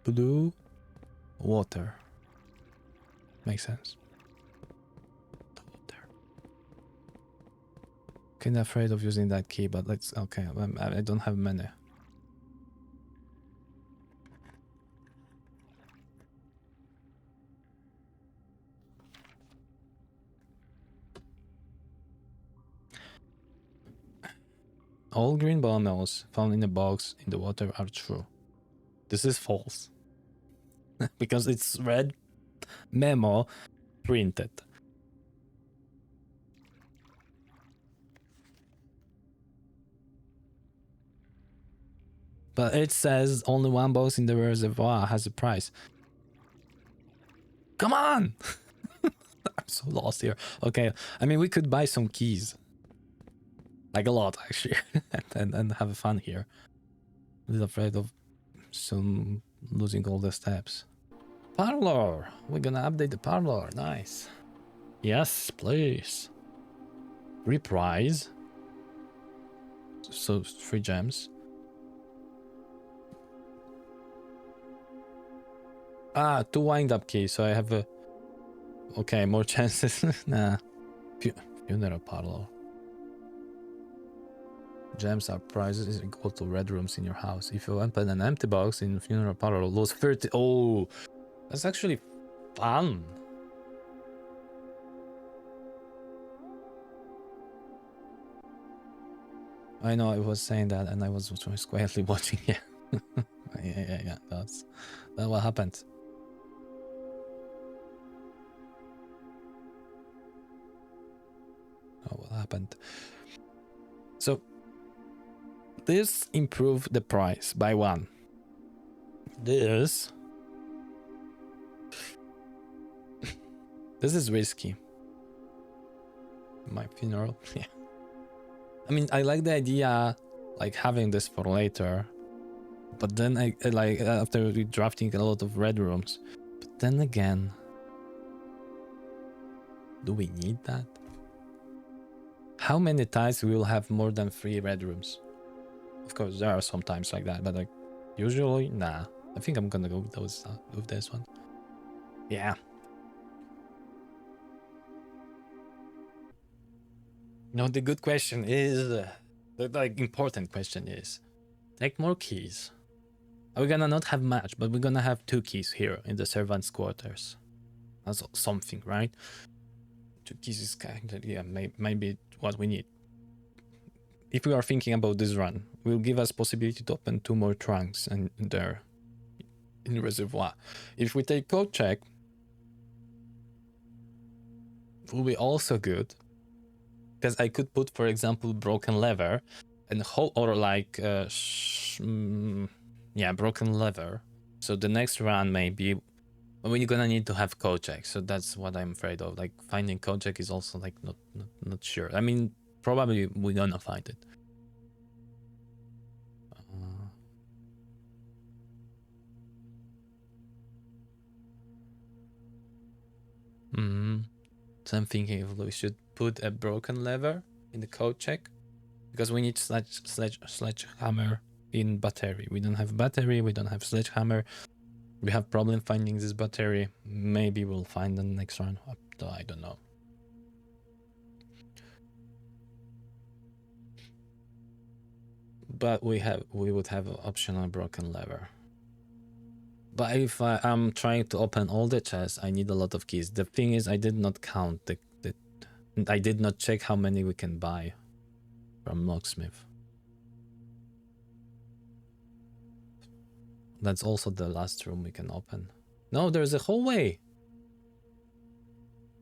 Blue, water. Makes sense. Water. Kinda afraid of using that key, but let's... Okay, I don't have many. All green bundles found in a box in the water are true. This is false. Because it's red memo printed. But it says only 1 box in the reservoir has a price. Come on! I'm so lost here. Okay, I mean, we could buy some keys. Like a lot, actually. and have fun here. A little afraid of soon losing all the steps. Parlor. We're gonna update the parlor. Nice. Yes, please. Reprise. So 3 gems. Ah, 2 wind-up keys. So I have a. Okay, more chances. Nah. Funeral parlor. Gems are prizes equal to red rooms in your house. If you open an empty box in funeral parlor, lose 30. Oh, that's actually fun. I know I was saying that, and I was quietly watching. Yeah, yeah. That's what happened. Oh, what happened? So this improved the price by 1. This is risky. My funeral. Yeah. I mean, I like the idea, like having this for later, but then I like after drafting a lot of red rooms. But then again, do we need that? How many times we will have more than 3 red rooms? Of course, there are some times like that, but like usually, nah. I think I'm gonna go with those with this one. Yeah. No, the good question is, the like important question is, take more keys. We're gonna not have much, but we're gonna have 2 keys here in the servants' quarters. That's something, right? 2 keys is kind of, yeah, maybe what we need. If we are thinking about this run, will give us possibility to open 2 more trunks and there in reservoir. If we take code check, will be also good, because I could put, for example, broken lever and or like yeah, broken lever. So the next run maybe when you're gonna need to have code check. So that's what I'm afraid of. Like finding code check is also like not sure. I mean, probably we're gonna find it. So I'm thinking if we should put a broken lever in the code check, because we need sledgehammer in battery. We don't have battery, we don't have sledgehammer. We have problem finding this battery. Maybe we'll find the next one. I don't know. But we would have an option on broken lever. But if I'm trying to open all the chests, I need a lot of keys. The thing is, I did not count I did not check how many we can buy from locksmith. That's also the last room we can open. No, there's a hallway.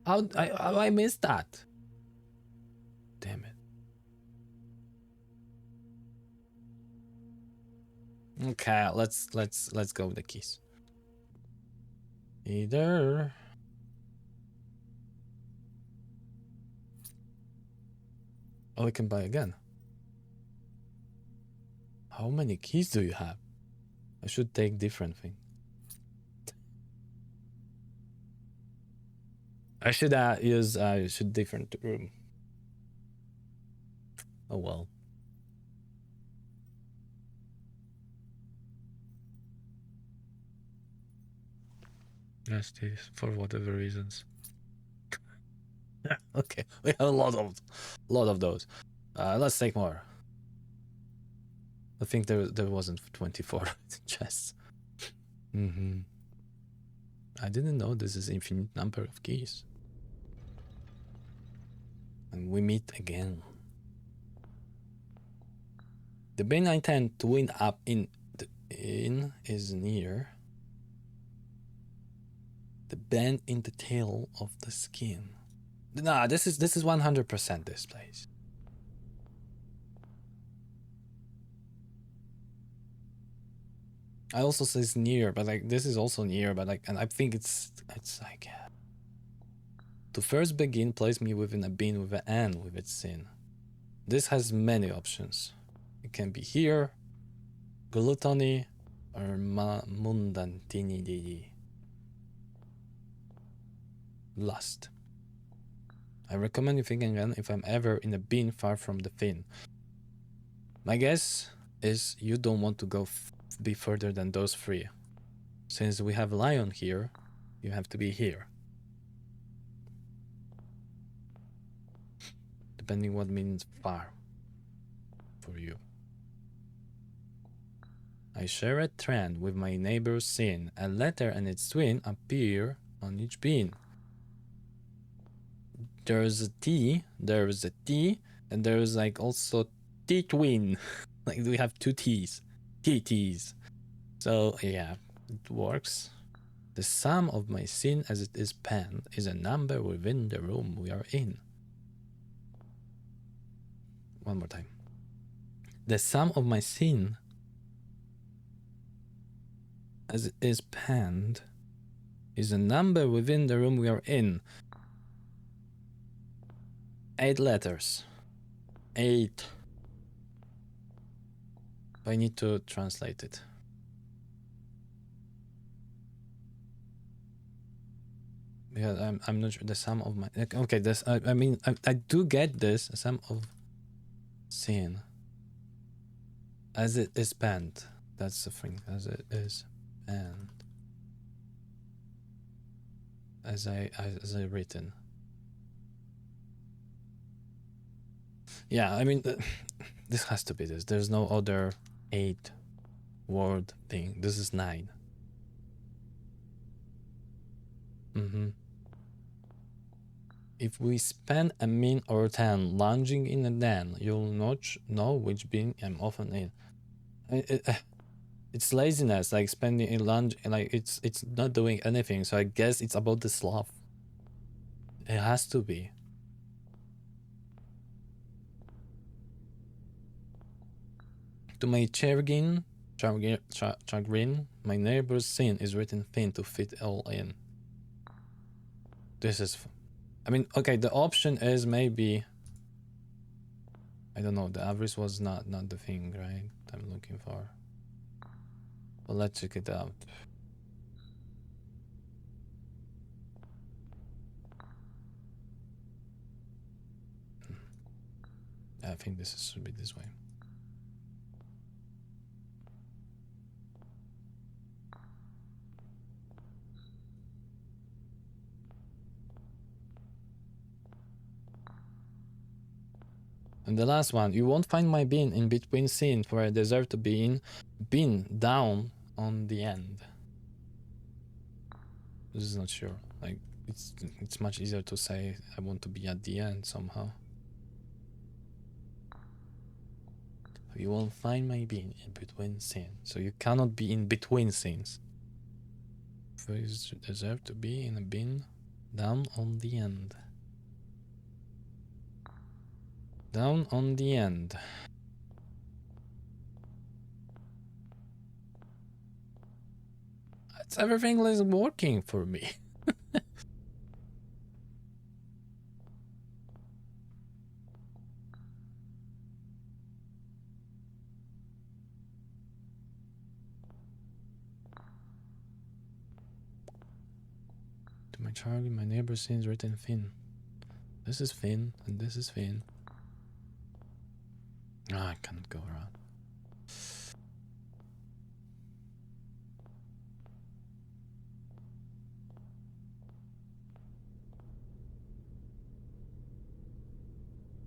How I missed that? Damn it. Okay, let's go with the keys. Either. Oh, we can buy again. How many keys do you have? I should take different thing. I should use different room. Oh well. Yes, this for whatever reasons. Okay, we have a lot of those. Let's take more. I think there wasn't 24 chests. I didn't know this is infinite number of keys. And we meet again. The bin I tend to wind up in the inn is near the bend in the tail of the skin. Nah, this is 100% this place. I also says near, but like this is also near, but like, and I think it's like to first begin, place me within a bin with an N with its sin. This has many options. It can be here, gluttony, or mundantinity. lust. I recommend you think again if I'm ever in a bin far from the fin. My guess is you don't want to go be further than those three. Since we have lion here, you have to be here. Depending what means far for you. I share a trend with my neighbor's sin. A letter and its twin appear on each bin. There's a T, and there's like also T twin. Like we have two T's. TTs. So yeah, it works. The sum of my sin as it is penned is a number within the room we are in. One more time. The sum of my sin as it is penned is a number within the room we are in. 8 letters. 8. I need to translate it. Because I'm not sure the sum of my okay, this I mean I do get this, the sum of sin as it is penned. That's the thing, as it is penned. As I written. Yeah, I mean this has to be this. There's no other 8 word thing. This is 9. If we spend a min or 10 lounging in a den, you'll not know which bin I'm often in. It's laziness, like spending a lunge, like it's not doing anything. So I guess it's about the sloth. It has to be. To my chagrin, my neighbor's sin is written thin to fit all in. This is, I mean, okay, the option is maybe, I don't know, the average was not the thing, right? I'm looking for. But let's check it out. I think this should be this way. And the last one, you won't find my bin in between scenes where I deserve to be in. Bin down on the end. This is not sure. Like it's much easier to say I want to be at the end somehow. You won't find my bin in between scenes. So you cannot be in between scenes. You deserve to be in a bin down on the end. Down on the end. It's everything is working for me. To my Charlie, my neighbor scenes written thin. This is thin, and this is thin. Ah, I can't go around.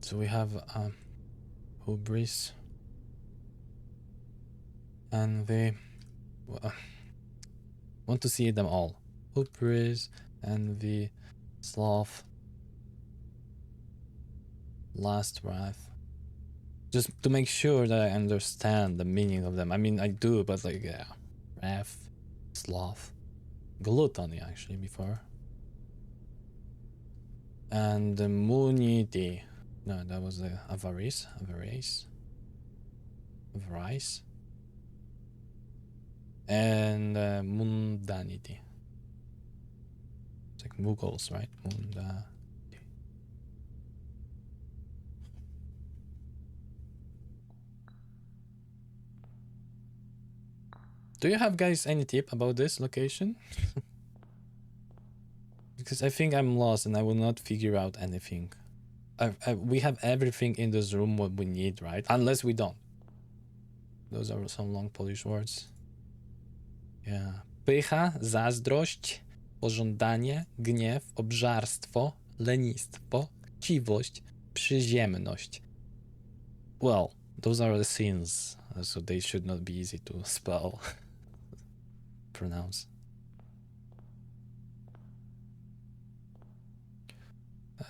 So we have hubris and the want to see them all. Hubris and the sloth, last wrath. Just to make sure that I understand the meaning of them. I mean, I do, but like, yeah, wrath, sloth, gluttony actually before, and the munity. No, that was the avarice, and mundanity. It's like Mughals, right? Do you have guys any tip about this location? Because I think I'm lost and I will not figure out anything. We have everything in this room what we need, right? Unless we don't. Those are some long Polish words. Yeah. Pycha, zazdrość, pożądanie, gniew, obżarstwo, lenistwo, chciwość, przyziemność. Well, those are the sins, so they should not be easy to spell, pronounce.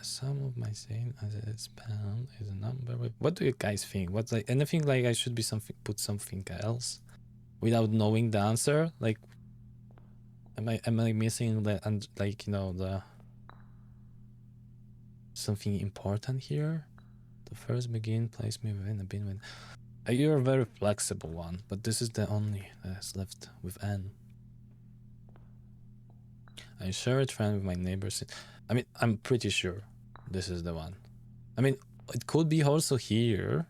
Some of my saying as it is spelled is a number. What do you guys think? What's like anything like I should be something put something else without knowing the answer? Like am I missing the and like you know the something important here? The first begin place me within a bin with. You're a very flexible one, but this is the only that's left with N. I share a trend with my neighbors. I mean, I'm pretty sure this is the one. I mean, it could be also here.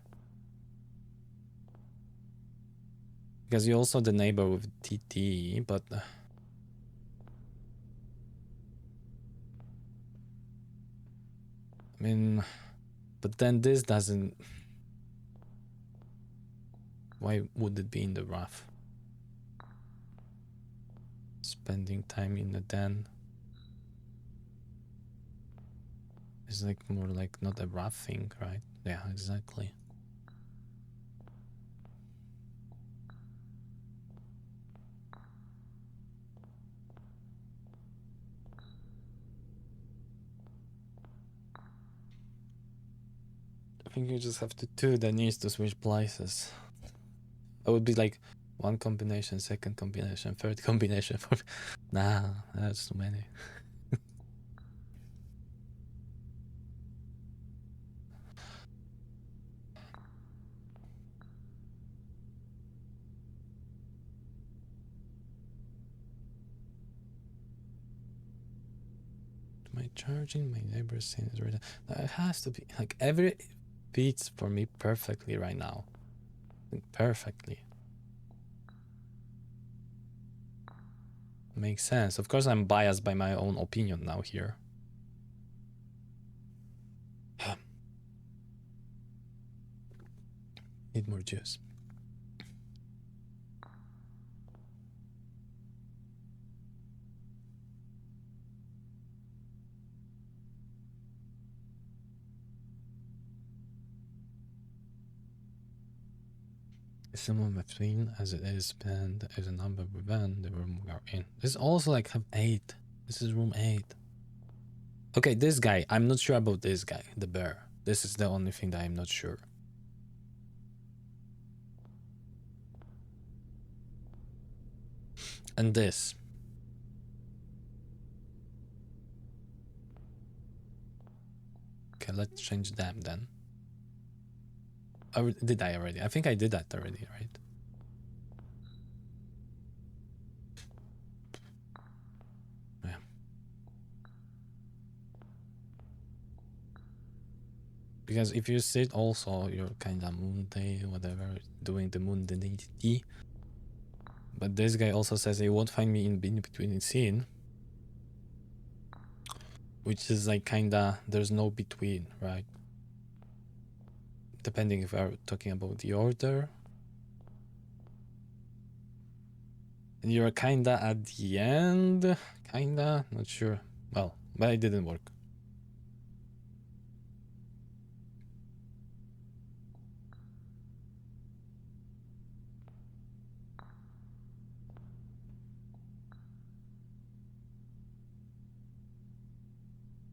Because you're also the neighbor with TT, but... I mean, but then this doesn't... Why would it be in the rough? Spending time in the den. It's like more like not a rough thing, right? Yeah, exactly. I think you just have to do that needs to switch places. It would be like one combination, second combination, third combination. Nah, that's too many. My charging, my neighbor's scene is right. It has to be like every beats for me perfectly right now. Perfectly. Makes sense. Of course, I'm biased by my own opinion now here. Need more juice. Someone between as it is spent as a number within the room we are in. This is also like have 8. This is room 8. Okay, this guy. I'm not sure about this guy, the bear. This is the only thing that I'm not sure. And this. Okay, let's change them then. Or did I already? I think I did that already, right? Yeah. Because if you sit also, you're kind of moon day, whatever, doing the moon identity. But this guy also says he won't find me in between scene. Which is like kinda, there's no between, right? Depending if we're talking about the order. And you're kinda at the end. Kinda, not sure. Well, but it didn't work.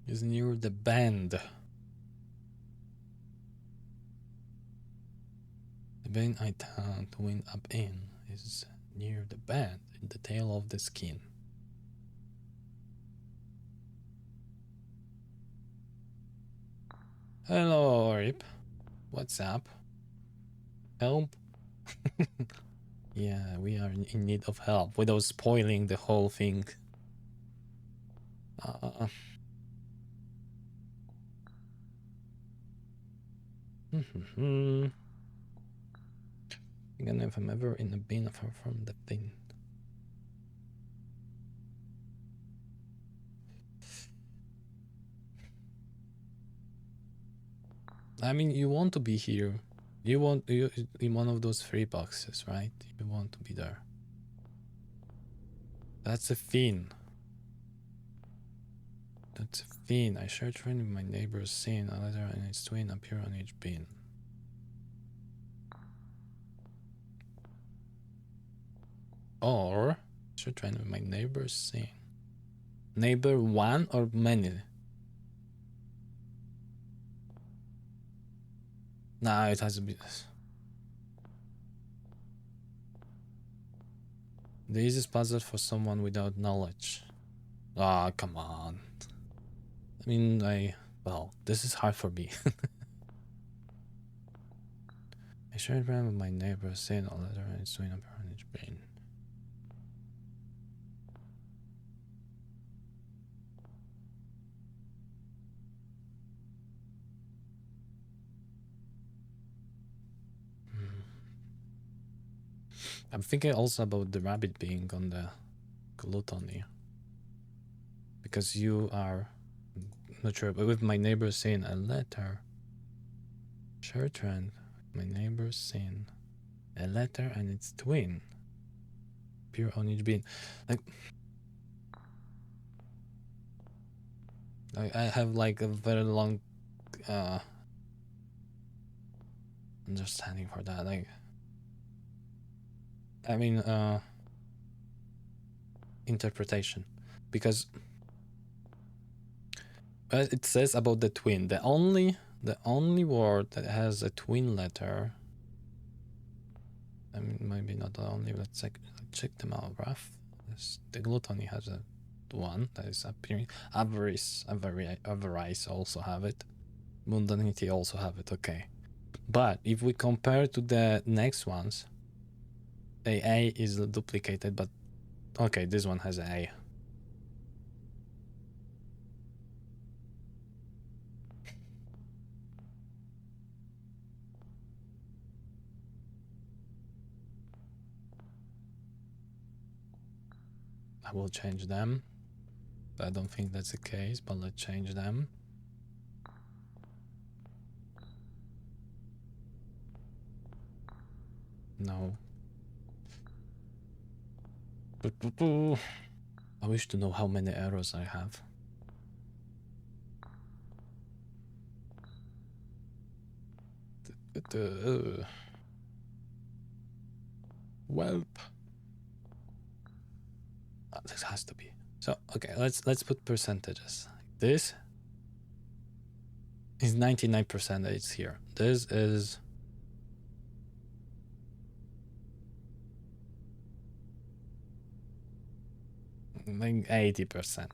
Is near the bend. The vein I tend to wind up in is near the bend in the tail of the skin. Hello, Rip. What's up? Help? Yeah, we are in need of help without spoiling the whole thing. Again, if I'm ever in a bin far from the thing. I mean, you want to be here. You want you in one of those 3 boxes, right? You want to be there. That's a fin. That's a fin. I share train with my neighbor's sin. A letter and its twin appear on each bin. Or share train with my neighbor's sin. Neighbor 1 or many? Nah, it has to be this. The easiest puzzle for someone without knowledge. Ah, come on. I mean, well, this is hard for me. I shared brand with my neighbor, saying a letter and it's doing a on each brain. I'm thinking also about the rabbit being on the gluttony. Because you are, not sure, but with my neighbor saying a letter. Share trend, my neighbor saying a letter and its twin appear on each bin. Like, I have like a very long understanding for that. Like, I mean, interpretation, because it says about the twin. The only word that has a twin letter. I mean, maybe not the only. Let's check them out. Rough. The gluttony has a one that is appearing. Avarice also have it. Mundanity also have it. Okay, but if we compare to the next ones, the A is duplicated. But okay, this one has an A. I will change them. But I don't think that's the case, but let's change them. No. I wish to know how many arrows I have. Welp. Oh, this has to be. So okay, let's put percentages. This is 99% that it's here. This is like 80%.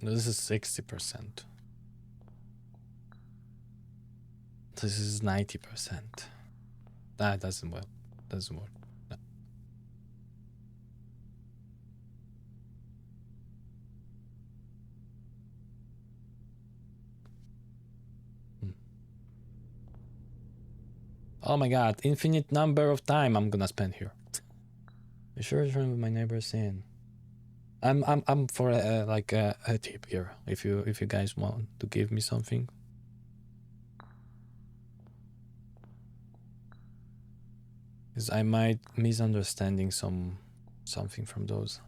This is 60%. This is 90%. That doesn't work. Doesn't work. No. Oh my god, infinite number of time I'm gonna spend here. You sure it's with my neighbor's in. I'm for like a tip here. If you guys want to give me something. Because I might misunderstanding something from those.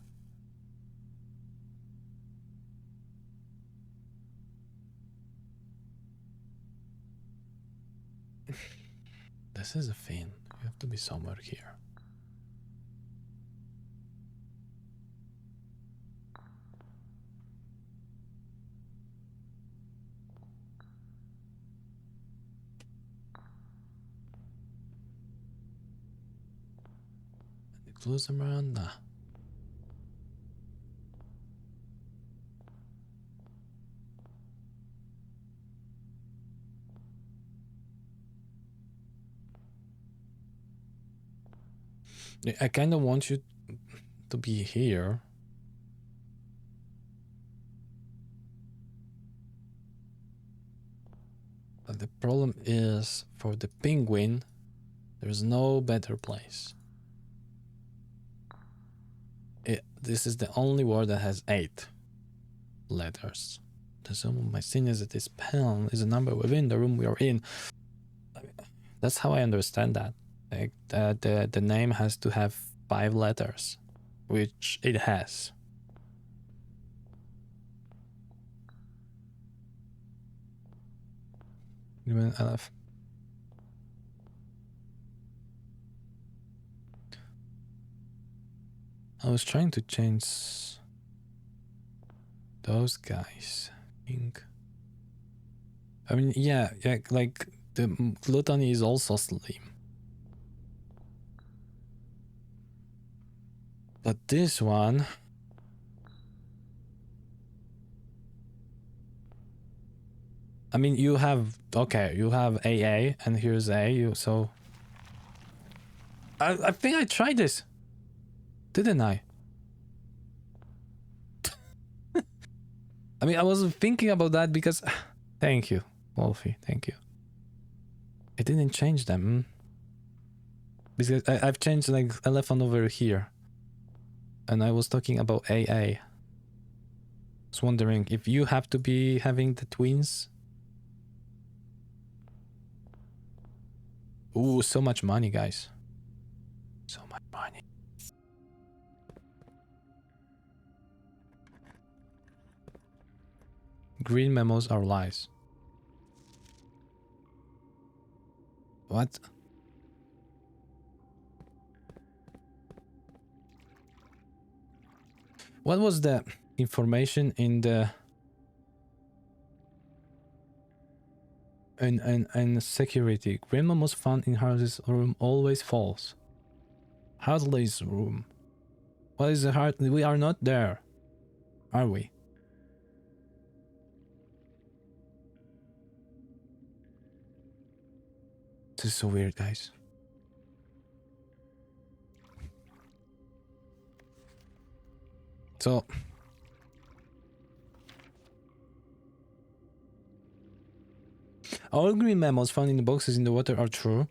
This is a thing. You have to be somewhere here. Close them around? Nah. I kind of want you to be here. But the problem is, for the penguin, there's no better place. This is the only word that has 8. letters. The sum of my sin is that this pen is a number within the room we are in. That's how I understand that. Like the name has to have 5 letters, which it has. Even LF. I was trying to change those guys. I mean, yeah, like the gluttony is also slim. But this one, I mean, you have AA, and here's A. So I think I tried this, didn't I? I mean, I was thinking about that because thank you, Wolfie, thank you. I didn't change them because I've changed like elephant over here, and I was talking about AA. I was wondering if you have to be having the twins. Ooh, so much money, guys. So much money. Green memos are lies. What? What was the information in the in security? Green memos found in Harley's room always false. Harley's room. What is the heart? We are not there, are we? This is so weird, guys. So all green memos found in the boxes in the water are true.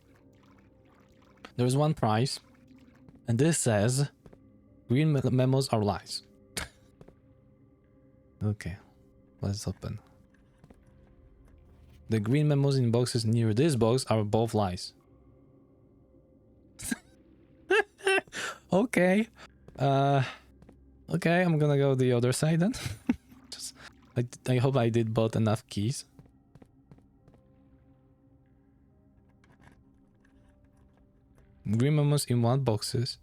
There's one prize, and this says green memos are lies. Okay, let's open. The green memos in boxes near this box are both lies. Okay. Okay, I'm gonna go the other side then. Just, I hope I did bought enough keys. Green memos in 1 boxes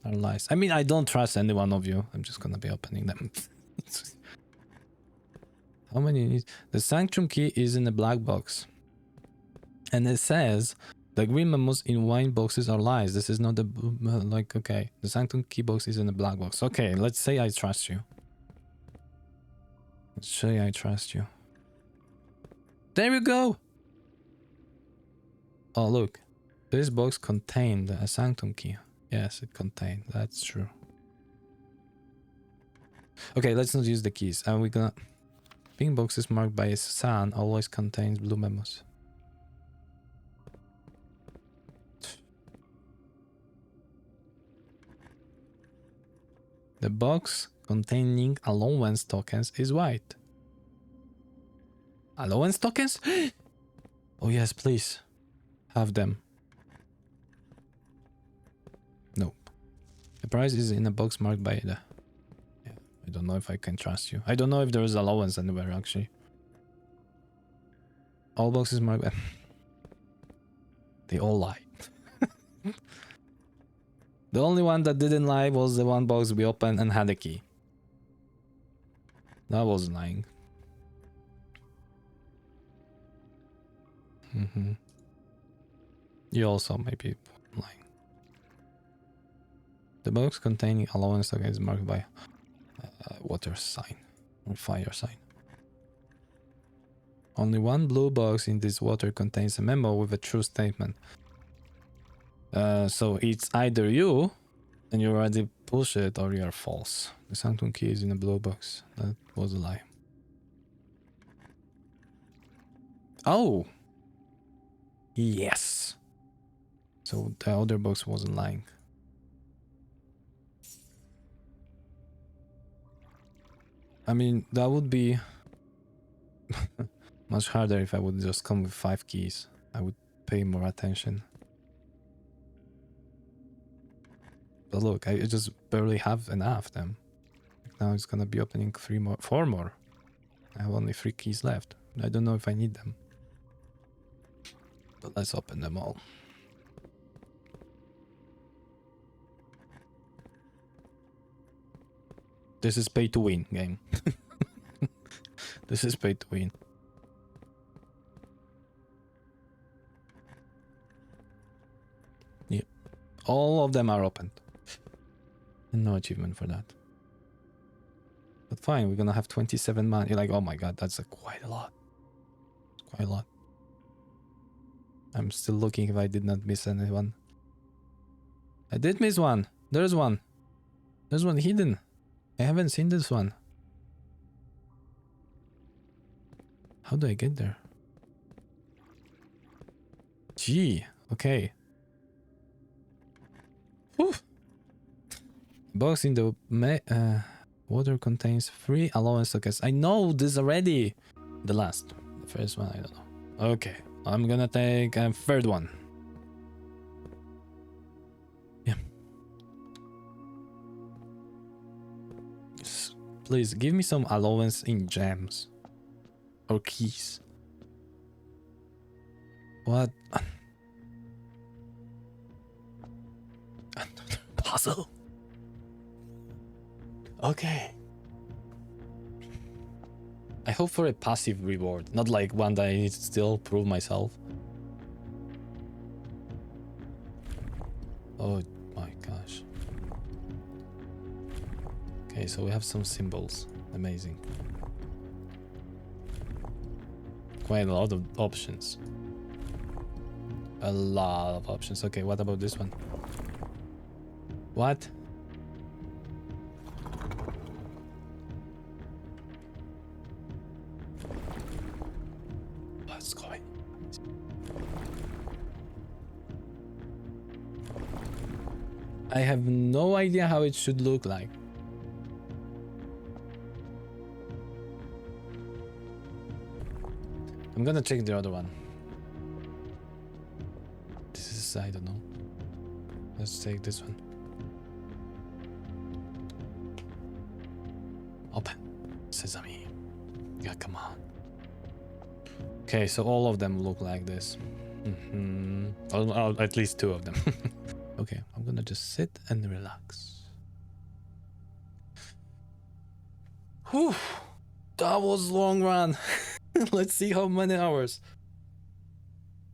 are lies. I mean, I don't trust any one of you. I'm just gonna be opening them. How many? The sanctum key is in a black box, and it says the green memos in wine boxes are lies. This is not the like. Okay, the sanctum key box is in a black box. Okay, let's say I trust you. Let's say I trust you. There we go. Oh look, this box contained a sanctum key. Yes, it contained. That's true. Okay, let's not use the keys. And we're gonna. Pink boxes marked by a sun always contains blue memos. The box containing allowance tokens is white. Allowance tokens? Oh yes, please. Have them. Nope. The price is in a box marked by the... I don't know if I can trust you. I don't know if there is allowance anywhere, actually. All boxes marked... They all lie. The only one that didn't lie was the one box we opened and had a key. That was lying. You also may be lying. The box containing allowance token is marked by water sign or fire sign. Only 1 blue box in this water contains a memo with a true statement. So it's either you and you already bullshit or you are false. The sanctum key is in a blue box. That was a lie. Oh! Yes! So the other box wasn't lying. I mean, that would be much harder if I would just come with 5 keys. I would pay more attention. But look, I just barely have enough them. Now it's gonna be opening 4 more. I have only 3 keys left. I don't know if I need them. But let's open them all. This is pay to win game. This is pay to win. Yep. All of them are opened. And no achievement for that. But fine, we're gonna have 27 man. You're like, oh my god, that's quite a lot. Quite a lot. I'm still looking if I did not miss anyone. I did miss one. There's one. There's one hidden. I haven't seen this one. How do I get there? Gee, okay. Whew. Box in the water contains 3 allowance tokens. I know this already. The first one, I don't know. Okay, I'm gonna take a third one. Yeah. Please give me some allowance in gems or keys. What? Another puzzle. Okay. I hope for a passive reward, not like one that I need to still prove myself. Oh my gosh. Okay, so we have some symbols. Amazing. Quite a lot of options. A lot of options. Okay, what about this one? What? What's going on? I have no idea how it should look like. I'm gonna check the other one. This is, I don't know. Let's take this one. Open. Sesame. Yeah, come on. Okay, so all of them look like this. At least 2 of them. Okay, I'm gonna just sit and relax. Whew. That was long run. Let's see how many hours.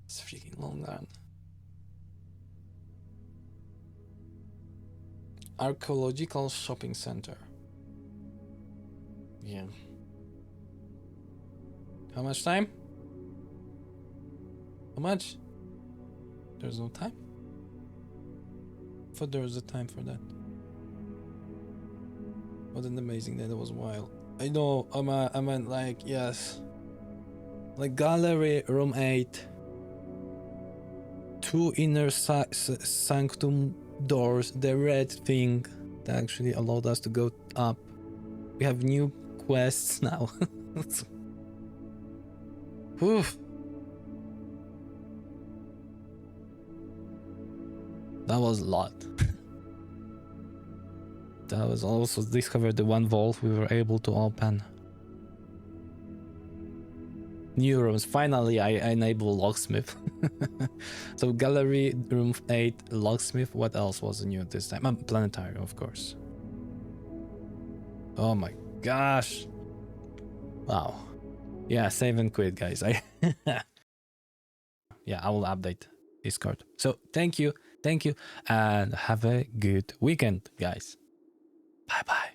It's a freaking long run. Archaeological shopping center. Yeah. How much time? How much? There's no time? I thought there was a time for that. What an amazing day, that was wild. I know, I meant like, yes. Like gallery, room 8. 2 inner sanctum doors, the red thing that actually allowed us to go up. We have new quests now. Whew. That was a lot. That was also discovered the one vault we were able to open. New rooms. Finally, I enable locksmith. So gallery, room 8, locksmith. What else was new this time? Planetarium, of course. Oh my gosh. Wow. Yeah, save and quit, guys. Yeah, I will update Discord. So thank you, and have a good weekend, guys. Bye bye.